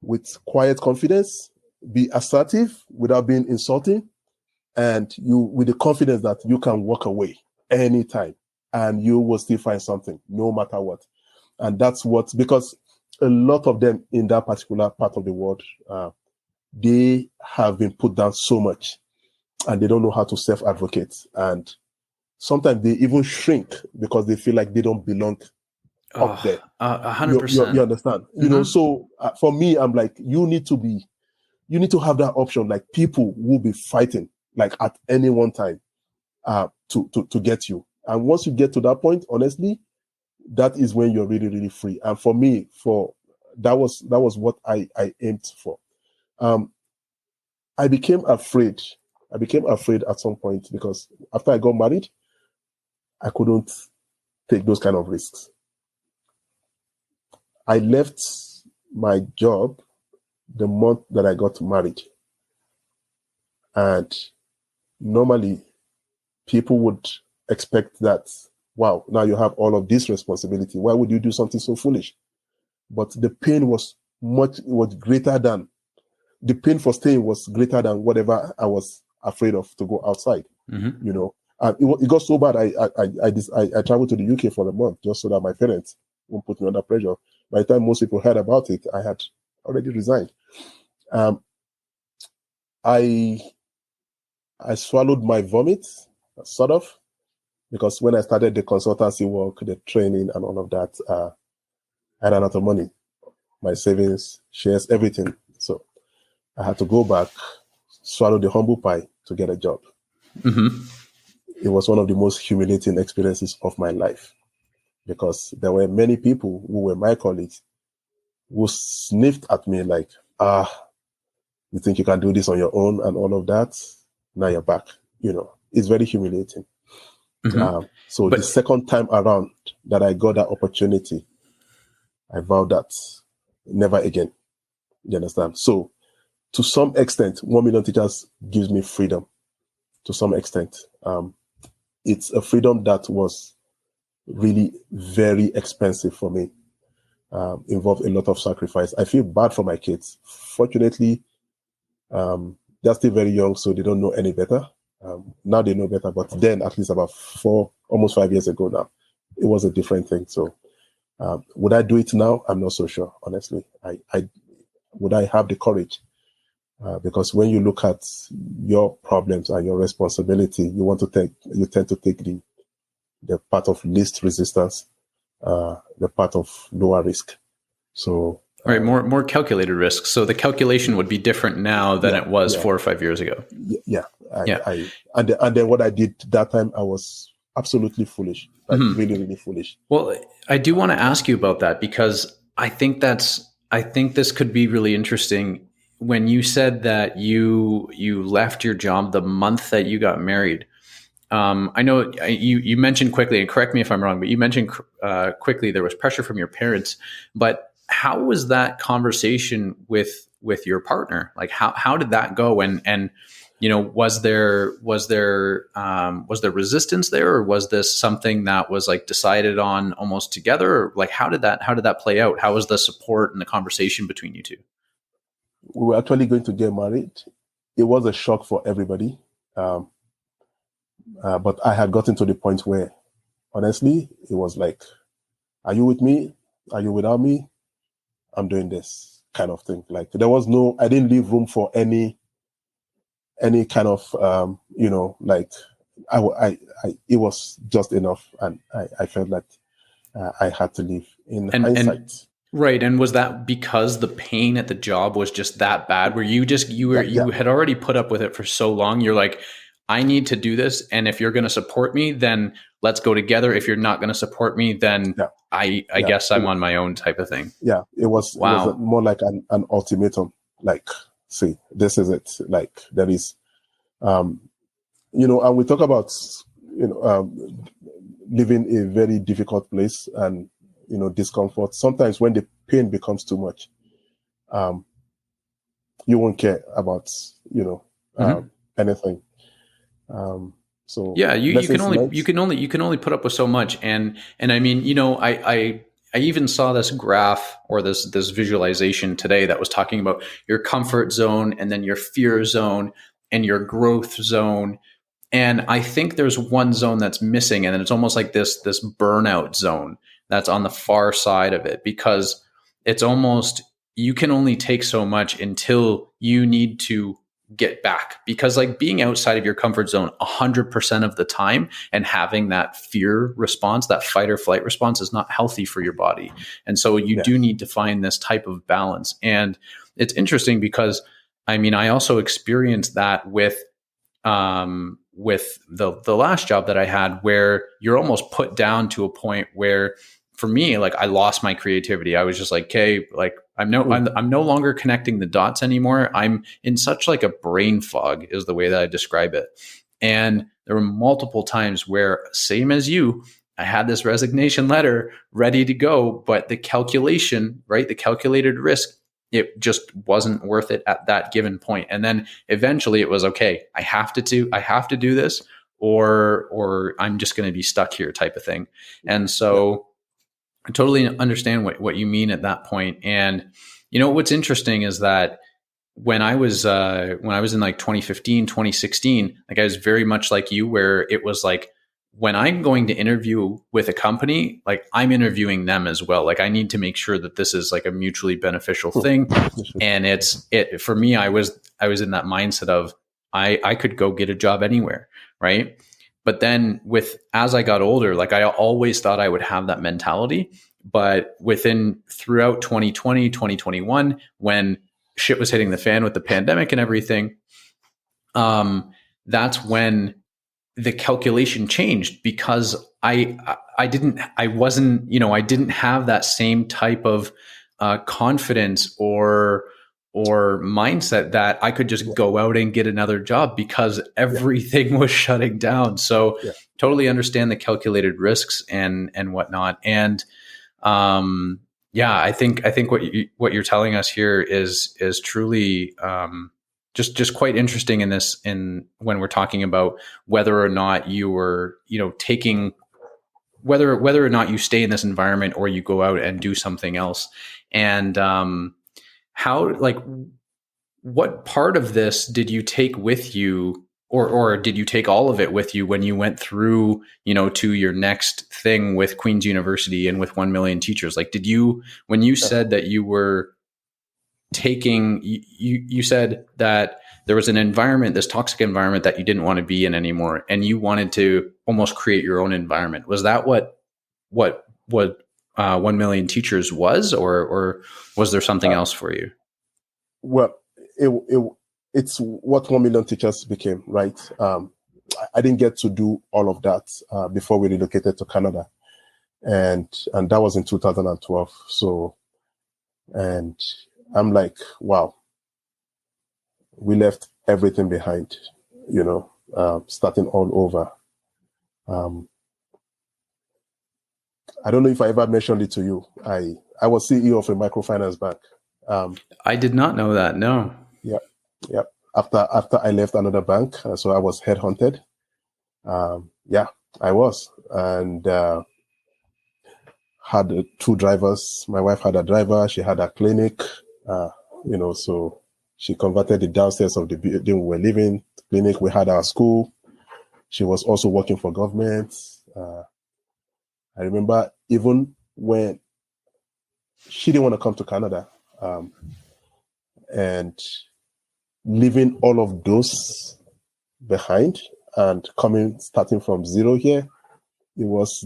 with quiet confidence, be assertive without being insulting, and you with the confidence that you can walk away anytime and you will still find something no matter what. And that's because a lot of them in that particular part of the world, they have been put down so much and they don't know how to self-advocate, and sometimes they even shrink because they feel like they don't belong up there.
100%.
You understand? So for me, I'm like, you need to have that option. Like, people will be fighting like at any one time to get you. And once you get to that point, honestly, that is when you're really, really free. And for me, that was what I aimed for. I became afraid at some point because after I got married, I couldn't take those kind of risks. I left my job the month that I got married. And normally people would expect that, wow, now you have all of this responsibility. Why would you do something so foolish? But the pain was greater than, the pain for staying was greater than whatever I was afraid of to go outside. And it got so bad. I traveled to the UK for a month just so that my parents won't put me under pressure. By the time most people heard about it, I had already resigned. I swallowed my vomit, sort of, because when I started the consultancy work, the training and all of that, I ran out of money, my savings, shares, everything. So I had to go back, swallow the humble pie to get a job. It was one of the most humiliating experiences of my life because there were many people who were my colleagues who sniffed at me like, you think you can do this on your own and all of that? Now you're back. It's very humiliating. So the second time around that I got that opportunity, I vowed that never again. You understand? So to some extent, 1 million teachers gives me freedom to some extent. It's a freedom that was really very expensive for me. Involved a lot of sacrifice. I feel bad for my kids. Fortunately, they're still very young, so they don't know any better. Now they know better, but then at least about almost 5 years ago now, it was a different thing. So would I do it now? I'm not so sure, honestly. Would I have the courage? Because when you look at your problems and your responsibility, you tend to take the path of least resistance, the path of lower risk. So
right, more calculated risk. So the calculation would be different now than it was 4 or 5 years ago.
And then what I did that time, I was absolutely foolish, like really, really foolish.
Well, I do want to ask you about that because I think this could be really interesting. When you said that you left your job the month that you got married, I know you mentioned quickly, and correct me if I'm wrong, but you mentioned quickly there was pressure from your parents. But how was that conversation with your partner? Like how did that go? And was there resistance there, or was this something that was like decided on almost together? Or like how did that play out? How was the support and the conversation between you two?
We were actually going to get married. It was a shock for everybody. But I had gotten to the point where, honestly, it was like, are you with me? Are you without me? I'm doing this kind of thing. Like I didn't leave room for any kind of, it was just enough. And I felt like I had to leave in hindsight.
Right. And was that because the pain at the job was just that bad? Where you had already put up with it for so long? You're like, I need to do this. And if you're going to support me, then let's go together. If you're not going to support me, then I guess I'm on my own type of thing.
Yeah. It was more like an ultimatum. Like, see, this is it. Like there is, and we talk about, living a very difficult place and, discomfort. Sometimes when the pain becomes too much, you won't care about, anything. So
yeah, you can only put up with so much. And I mean, I even saw this graph or this visualization today that was talking about your comfort zone and then your fear zone and your growth zone. And I think there's one zone that's missing, and then it's almost like this burnout zone that's on the far side of it, because it's almost, you can only take so much until you need to get back, because like being outside of your comfort zone 100% of the time and having that fear response, that fight or flight response, is not healthy for your body. And so you do need to find this type of balance. And it's interesting because I mean, I also experienced that with the last job that I had, where you're almost put down to a point where, for me, like I lost my creativity. I was just like, okay, like I'm no longer connecting the dots anymore. I'm in such like a brain fog is the way that I describe it. And there were multiple times where, same as you, I had this resignation letter ready to go, but the calculation, right, the calculated risk, it just wasn't worth it at that given point. And then eventually it was, okay, I have to do this, or I'm just going to be stuck here type of thing. And so I totally understand what you mean at that point. And what's interesting is that when I was in like 2015, 2016, like I was very much like you, where it was like, when I'm going to interview with a company, like I'm interviewing them as well. Like I need to make sure that this is like a mutually beneficial thing. And it for me, I was in that mindset of I could go get a job anywhere, right? But then as I got older, like I always thought I would have that mentality. But throughout 2020, 2021, when shit was hitting the fan with the pandemic and everything, that's when the calculation changed, because I didn't have that same type of confidence or mindset that I could just go out and get another job, because everything was shutting down. So totally understand the calculated risks and whatnot. And Yeah, I think what you're telling us here is truly just quite interesting in this, in when we're talking about whether or not you were, taking, whether or not you stay in this environment or you go out and do something else. And how, like, what part of this did you take with you, or did you take all of it with you when you went through, to your next thing with Queen's University and with 1 million teachers? Like, did you, when you said that you were taking, you said that there was an environment, this toxic environment that you didn't want to be in anymore, and you wanted to almost create your own environment. Was that what 1 million teachers was, or was there something else for you?
Well, it's what 1 million teachers became, right? I didn't get to do all of that before we relocated to Canada, and that was in 2012. So, and I'm like, wow, we left everything behind, starting all over. I don't know if I ever mentioned it to you. I was CEO of a microfinance bank.
I did not know that. No.
Yeah, yeah. After I left another bank, so I was headhunted. Yeah, I was, and had two drivers. My wife had a driver. She had a clinic. So she converted the downstairs of the building we were living clinic. We had our school. She was also working for government. I remember even when she didn't want to come to Canada, and leaving all of those behind and starting from zero here, it was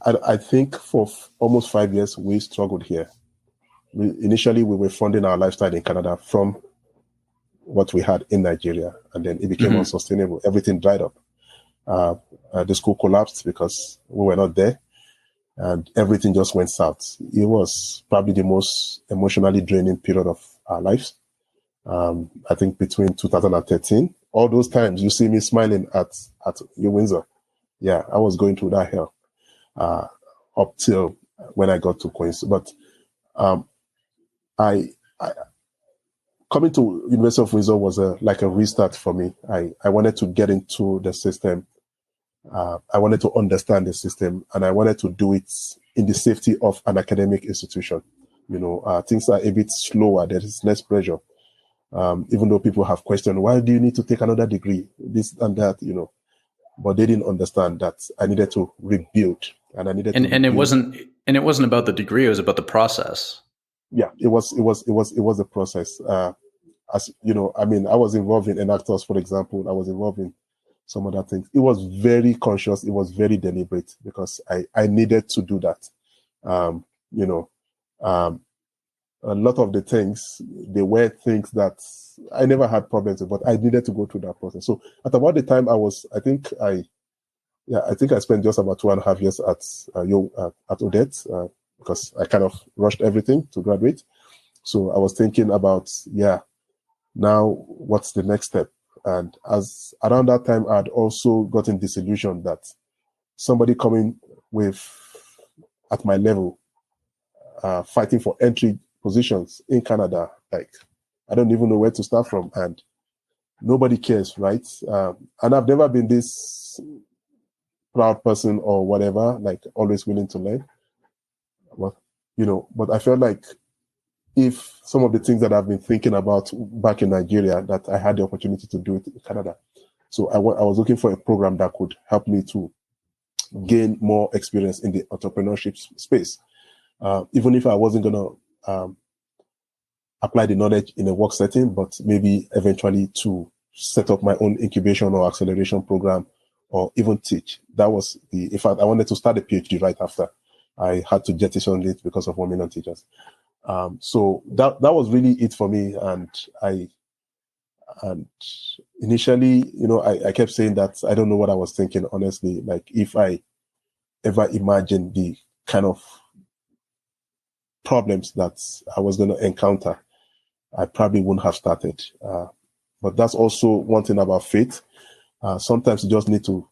I think for almost 5 years, we struggled here. Initially, we were funding our lifestyle in Canada from what we had in Nigeria, and then it became unsustainable. Everything dried up. The school collapsed because we were not there, and everything just went south. It was probably the most emotionally draining period of our lives. I think between 2013, all those times you see me smiling at New Windsor. Yeah, I was going through that hell up till when I got to Queens. But I coming to University of Windsor was like a restart for me. I wanted to get into the system. I wanted to understand the system, and I wanted to do it in the safety of an academic institution. Things are a bit slower. There is less pressure. Even though people have questioned, why do you need to take another degree? This and that, but they didn't understand that I needed to rebuild, and I needed to.
And it wasn't about the degree. It was about the process.
Yeah, it was a process. As you know, I mean, I was involved in Enactors, for example. I was involved in some other things. It was very conscious. It was very deliberate because I needed to do that. A lot of the things, they were things that I never had problems with, but I needed to go through that process. So at about the time I think I spent just about 2.5 years at Odette because I kind of rushed everything to graduate. So I was thinking about, now what's the next step? And as around that time, I'd also gotten disillusioned that somebody coming at my level, fighting for entry positions in Canada, like I don't even know where to start from, and nobody cares, right? And I've never been this proud person or whatever, like always willing to learn. But I felt like if some of the things that I've been thinking about back in Nigeria, that I had the opportunity to do it in Canada. So I was looking for a program that could help me to gain more experience in the entrepreneurship space. Even if I wasn't going to apply the knowledge in a work setting, but maybe eventually to set up my own incubation or acceleration program or even teach. That was in fact, I wanted to start a PhD right after. I had to jettison it because of 1 million teachers. So that was really it for me. And initially, I kept saying that I don't know what I was thinking, honestly. Like if I ever imagined the kind of problems that I was going to encounter, I probably wouldn't have started. But that's also one thing about faith. Sometimes you just need to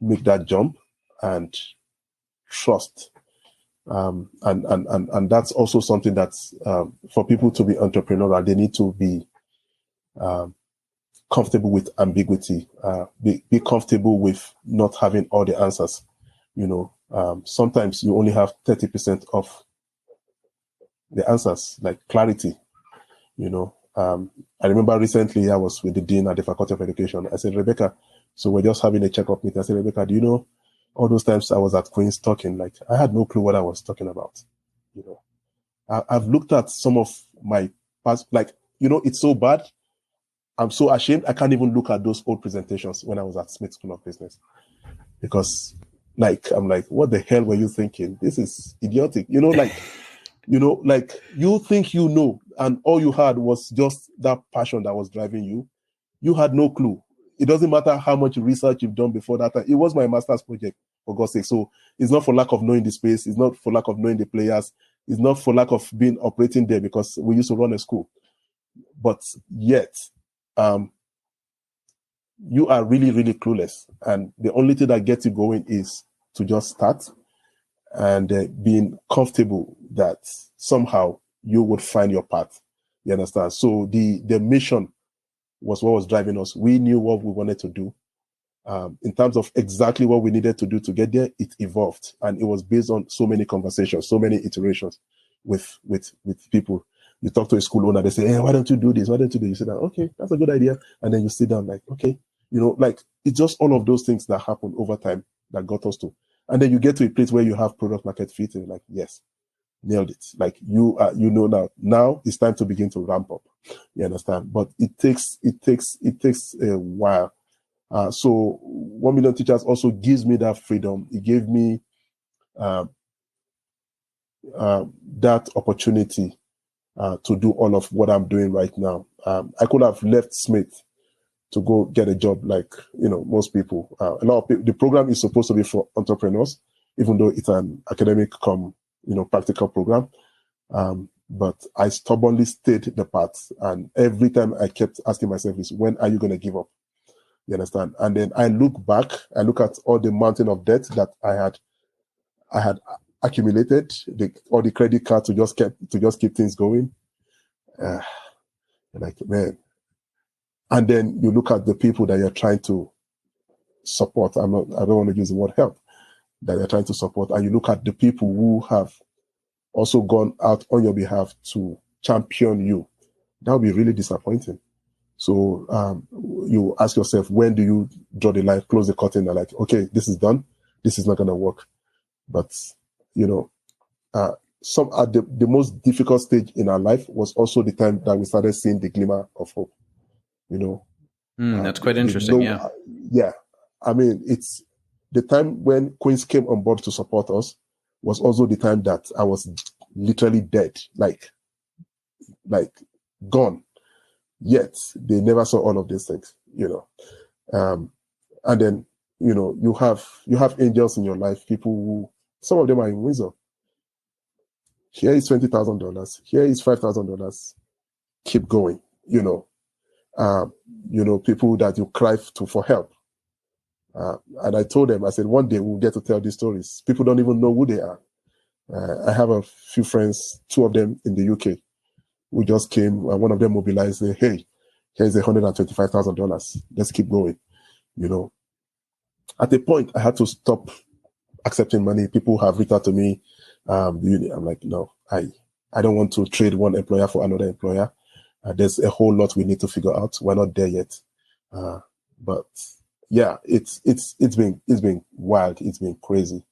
make that jump and trust And that's also something that's for people to be entrepreneurial, they need to be comfortable with ambiguity, be comfortable with not having all the answers. Sometimes you only have 30% of the answers, like clarity. I remember recently I was with the dean at the Faculty of Education. I said, Rebecca, so we're just having a checkup meeting. I said, Rebecca, do you know all those times I was at Queen's talking, like I had no clue what I was talking about. I've looked at some of my past, like, it's so bad. I'm so ashamed. I can't even look at those old presentations when I was at Smith School of Business because, I'm like, what the hell were you thinking? This is idiotic. Like you think and all you had was just that passion that was driving you. You had no clue. It doesn't matter how much research you've done before that. It was my master's project, for God's sake. So it's not for lack of knowing the space. It's not for lack of knowing the players. It's not for lack of being operating there because we used to run a school. But yet, you are really, really clueless. And the only thing that gets you going is to just start and being comfortable that somehow you would find your path. You understand? So the mission was what was driving us. We knew what we wanted to do. In terms of exactly what we needed to do to get there, it evolved. And it was based on so many conversations, so many iterations with people. You talk to a school owner, they say, hey, why don't you do this? Why don't you do this? You say, okay, that's a good idea. And then you sit down like, okay, it's just all of those things that happen over time that got us to. And then you get to a place where you have product market fit and like, yes, nailed it. Like now it's time to begin to ramp up. You understand? But it takes a while. So 1 Million Teachers also gives me that freedom. It gave me that opportunity to do all of what I'm doing right now. I could have left Smith to go get a job like, most people. A lot of people, the program is supposed to be for entrepreneurs, even though it's an academic practical program. But I stubbornly stayed the path. And every time I kept asking myself is, when are you going to give up? You understand? And then I look back, I look at all the mountain of debt that I had accumulated, all the credit cards to just keep things going. Like, man. And then you look at the people that you're trying to support. I don't want to use the word help, that you're trying to support. And you look at the people who have also gone out on your behalf to champion you. That would be really disappointing. So you ask yourself, when do you draw the line, close the curtain, and like, okay, this is done. This is not going to work. But, some at the most difficult stage in our life was also the time that we started seeing the glimmer of hope.
That's quite interesting.
Yeah. I mean, it's the time when Queens came on board to support us was also the time that I was literally dead, like gone. Yet they never saw all of these things, and then, you have angels in your life, people who, some of them are in Windsor. Here is $20,000. Here is $5,000. Keep going, people that you cry to for help. And I told them, I said, one day we'll get to tell these stories. People don't even know who they are. I have a few friends, two of them in the UK, who just came, and one of them mobilized, say, hey, here's $125,000. Let's keep going. At a point, I had to stop accepting money. People have reached out to me. I'm like, no, I don't want to trade one employer for another employer. There's a whole lot we need to figure out. We're not there yet. But yeah, it's been wild. It's been crazy.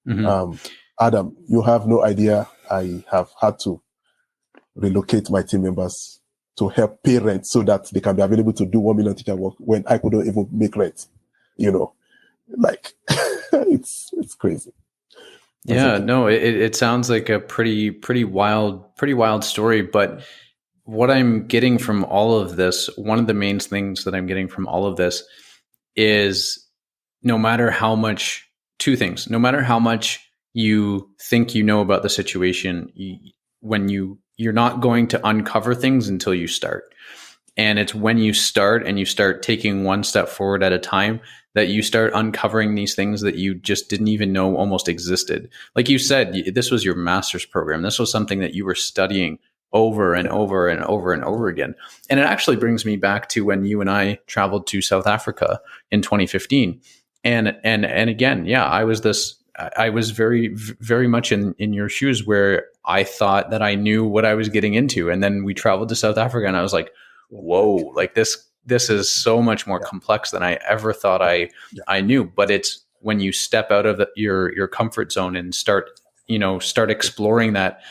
Mm-hmm. Adam, you have no idea. I have had to relocate my team members to help pay rent so that they can be available to do 1 million teacher work when I couldn't even make rent. Like it's crazy.
Yeah, no, it sounds like a pretty wild story. But what I'm getting from all of this, one of the main things that I'm getting from all of this is no matter how much you think you know about the situation, you're not going to uncover things until you start. And it's when you start and you start taking one step forward at a time that you start uncovering these things that you just didn't even know almost existed. Like you said, this was your master's program. This was something that you were studying over and over and over and over again. And it actually brings me back to when you and I traveled to South Africa in 2015. And again, yeah, I was very, very much in your shoes, where I thought that I knew what I was getting into. And then we traveled to South Africa and I was like, whoa, like this is so much more complex than I ever thought I knew. But it's when you step out of your comfort zone and start exploring that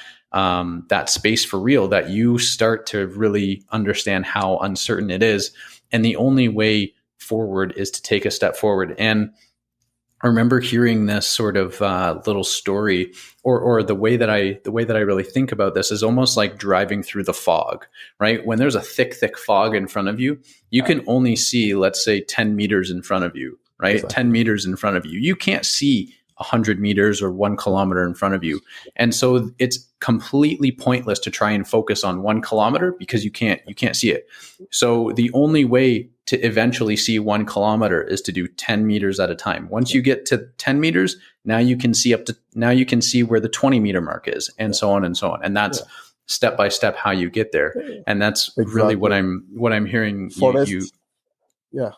space for real, that you start to really understand how uncertain it is. And the only way forward is to take a step forward. And I remember hearing this sort of little story, or the way that I really think about this is almost like driving through the fog, right? When there's a thick fog in front of you, you can only see, let's say, 10 meters in front of you, right? Exactly. 10 meters in front of you. You can't see 100 meters or 1 kilometer in front of you. And so it's completely pointless to try and focus on 1 kilometer because you can't see it. So the only way to eventually see 1 kilometer is to do 10 meters at a time. Once you get to 10 meters, now you can see where the 20 meter mark is, and so on and so on. And that's step by step how you get there. And that's really what I'm hearing.
Yeah.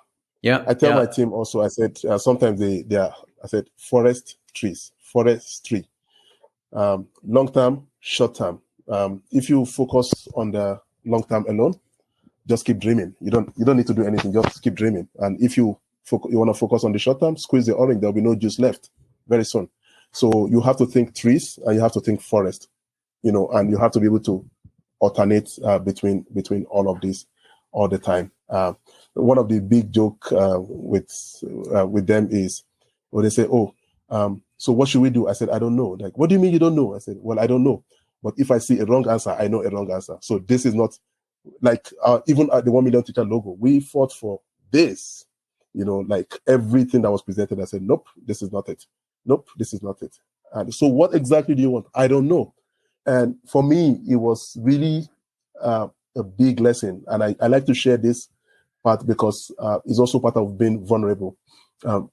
I tell my team also, I said, sometimes they are, I said, forestry, long term, short term. If you focus on the long term alone, just keep dreaming. You don't need to do anything. Just keep dreaming. And if you want to focus on the short term, squeeze the orange. There'll be no juice left very soon. So you have to think trees and you have to think forest, and you have to be able to alternate between all of these all the time. One of the big joke with them is, when they say, so what should we do? I said, I don't know. Like, what do you mean you don't know? I said, well, I don't know. But if I see a wrong answer, I know a wrong answer. So this is not like even at the 1 million teacher logo, we fought for this, like everything that was presented. I said, nope, this is not it. Nope, this is not it. And so what exactly do you want? I don't know. And for me, it was really a big lesson. And I like to share this part because it's also part of being vulnerable,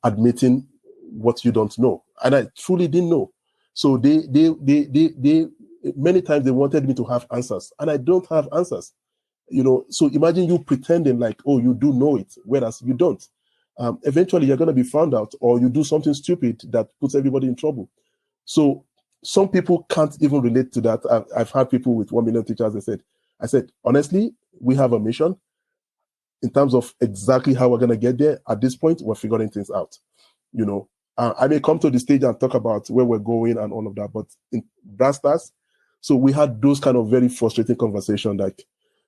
admitting what you don't know. And I truly didn't know. So they many times they wanted me to have answers, and I don't have answers. So imagine you pretending like, oh, you do know it, whereas you don't. Eventually, you're going to be found out, or you do something stupid that puts everybody in trouble. So some people can't even relate to that. I've had people with 1 million teachers. I said, honestly, we have a mission. In terms of exactly how we're going to get there, at this point, we're figuring things out. I may come to the stage and talk about where we're going and all of that, but in brass tacks, so we had those kind of very frustrating conversations. Like,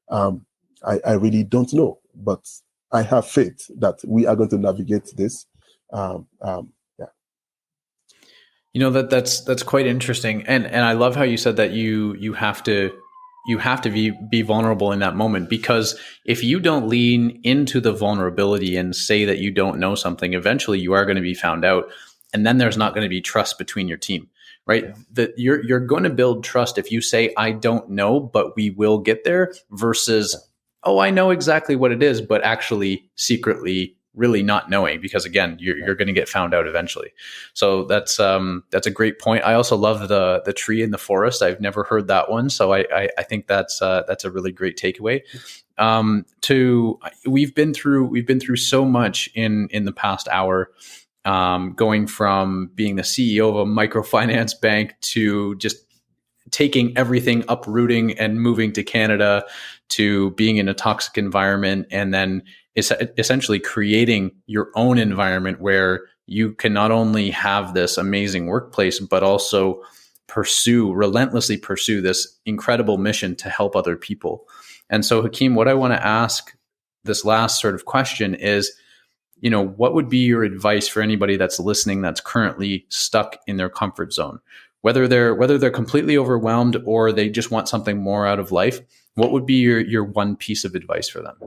I really don't know, but I have faith that we are going to navigate this.
That's quite interesting, and I love how you said that you have to be vulnerable in that moment, because if you don't lean into the vulnerability and say that you don't know something, eventually you are going to be found out, and then there's not going to be trust between your team. Right? Yeah. That you're going to build trust if you say, I don't know, but we will get there, versus, oh, I know exactly what it is, but actually secretly really not knowing, because again, you're going to get found out eventually. So that's a great point. I also love the tree in the forest. I've never heard that one. So I think that's a really great takeaway. We've been through so much in the past hour. Going from being the CEO of a microfinance bank to just taking everything, uprooting and moving to Canada, to being in a toxic environment, and then essentially creating your own environment where you can not only have this amazing workplace, but also relentlessly pursue this incredible mission to help other people. And so, Hakeem, what I want to ask this last sort of question is, what would be your advice for anybody that's listening that's currently stuck in their comfort zone, whether they're completely overwhelmed or they just want something more out of life? What would be your one piece of advice for them?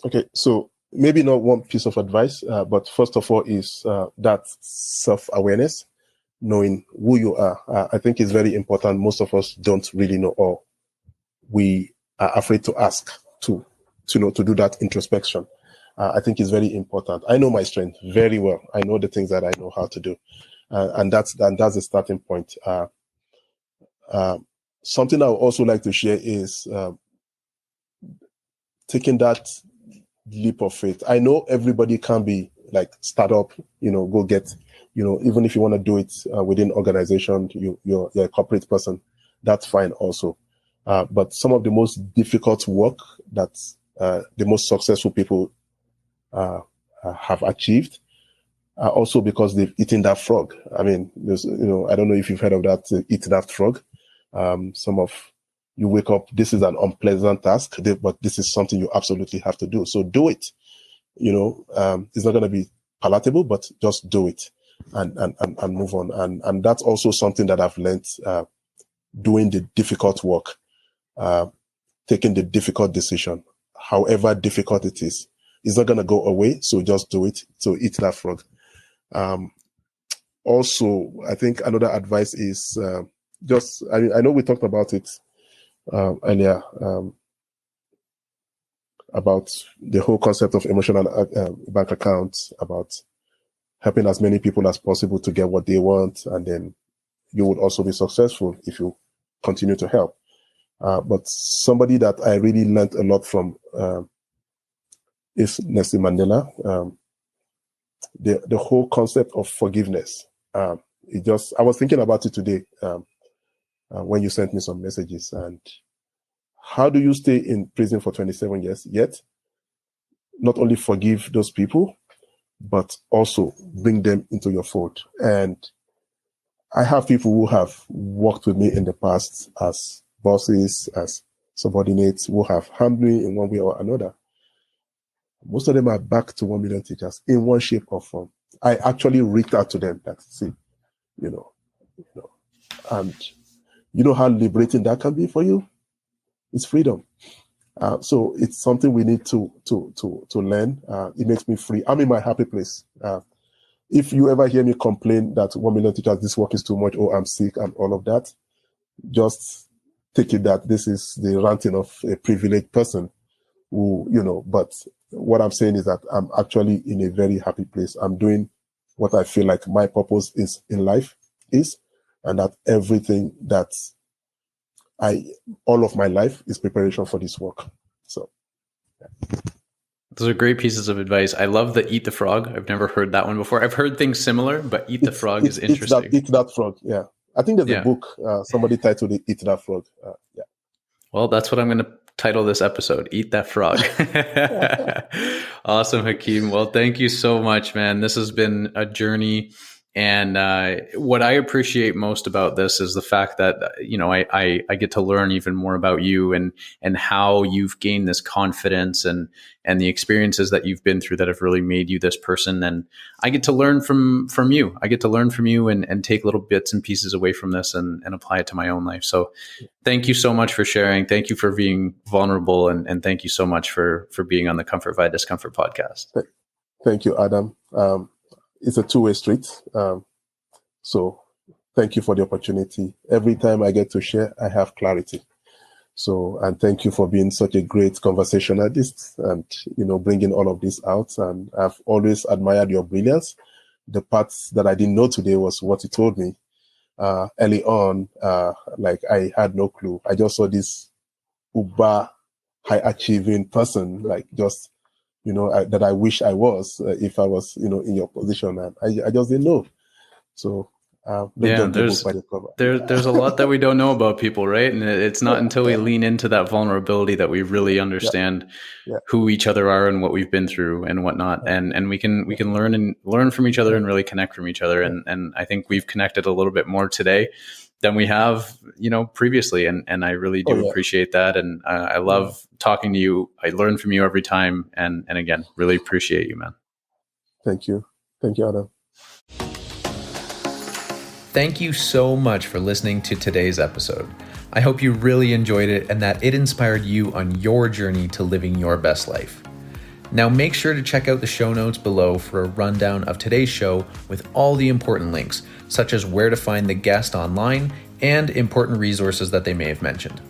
Okay, so maybe not one piece of advice, but first of all is that self-awareness, knowing who you are. I think it's very important. Most of us don't really know, or we are afraid to ask. to do that introspection. I think is very important. I know my strength very well. I know the things that I know how to do, and that's the starting point. Something I would also like to share is taking that leap of faith. I know everybody can be like start up, go get, even if you want to do it within organization, you're a corporate person, that's fine also. But some of the most difficult work that the most successful people have achieved are also because they've eaten that frog. I mean, there's, I don't know if you've heard of that, eat that frog. You wake up, this is an unpleasant task, but this is something you absolutely have to do. So do it. It's not going to be palatable, but just do it and move on. And that's also something that I've learned, doing the difficult work, taking the difficult decision, however difficult it is. It's not going to go away. So just do it. So eat that frog. Also, I think another advice is, I know we talked about it earlier, about the whole concept of emotional bank accounts, about helping as many people as possible to get what they want, and then you would also be successful if you continue to help. But somebody that I really learned a lot from is Nelson Mandela. The whole concept of forgiveness. I was thinking about it today when you sent me some messages. And how do you stay in prison for 27 years yet not only forgive those people, but also bring them into your fold? And I have people who have worked with me in the past as bosses, as subordinates, who have harmed me in one way or another. Most of them are back to 1 million teachers in one shape or form. I actually reached out to them that, see, and you know how liberating that can be for you? It's freedom. So it's something we need to learn. It makes me free. I'm in my happy place. If you ever hear me complain that 1 million teachers, this work is too much, or I'm sick and all of that, just take it that this is the ranting of a privileged person who, but what I'm saying is that I'm actually in a very happy place. I'm doing what I feel like my purpose is in life is, and that everything that all of my life is preparation for this work. So, yeah.
Those are great pieces of advice. I love the eat the frog. I've never heard that one before. I've heard things similar, but eat the frog is interesting.
Eat that frog. Yeah. I think there's a book, somebody titled it, Eat That Frog. Yeah.
Well, that's what I'm going to title this episode, Eat That Frog. Awesome, Hakeem. Well, thank you so much, man. This has been a journey. And what I appreciate most about this is the fact that, I get to learn even more about you and how you've gained this confidence and the experiences that you've been through that have really made you this person. And I get to learn from you. I get to learn from you and take little bits and pieces away from this and apply it to my own life. So thank you so much for sharing. Thank you for being vulnerable. And thank you so much for being on the Comfort via Discomfort podcast.
Thank you, Adam. It's a two-way street. So thank you for the opportunity. Every time I get to share, I have clarity. So, and thank you for being such a great conversationalist and, bringing all of this out. And I've always admired your brilliance. The parts that I didn't know today was what you told me early on. Like I had no clue. I just saw this uber high achieving person, like just, that I wish I was if I was, in your position. And I just didn't know. So,
there's a lot that we don't know about people, right? And it's not until we lean into that vulnerability that we really understand who each other are and what we've been through and whatnot. And we can learn from each other and really connect from each other. And I think we've connected a little bit more today than we have, previously. And I really do appreciate that. And I love talking to you. I learn from you every time. And again, really appreciate you, man.
Thank you. Thank you, Adam.
Thank you so much for listening to today's episode. I hope you really enjoyed it and that it inspired you on your journey to living your best life. Now make sure to check out the show notes below for a rundown of today's show with all the important links, such as where to find the guest online and important resources that they may have mentioned.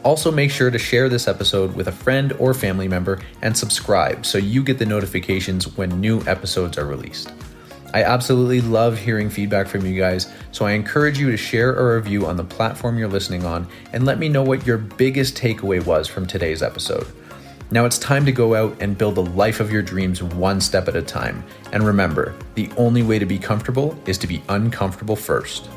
Also, make sure to share this episode with a friend or family member and subscribe so you get the notifications when new episodes are released. I absolutely love hearing feedback from you guys, so I encourage you to share a review on the platform you're listening on and let me know what your biggest takeaway was from today's episode. Now it's time to go out and build the life of your dreams one step at a time. And remember, the only way to be comfortable is to be uncomfortable first.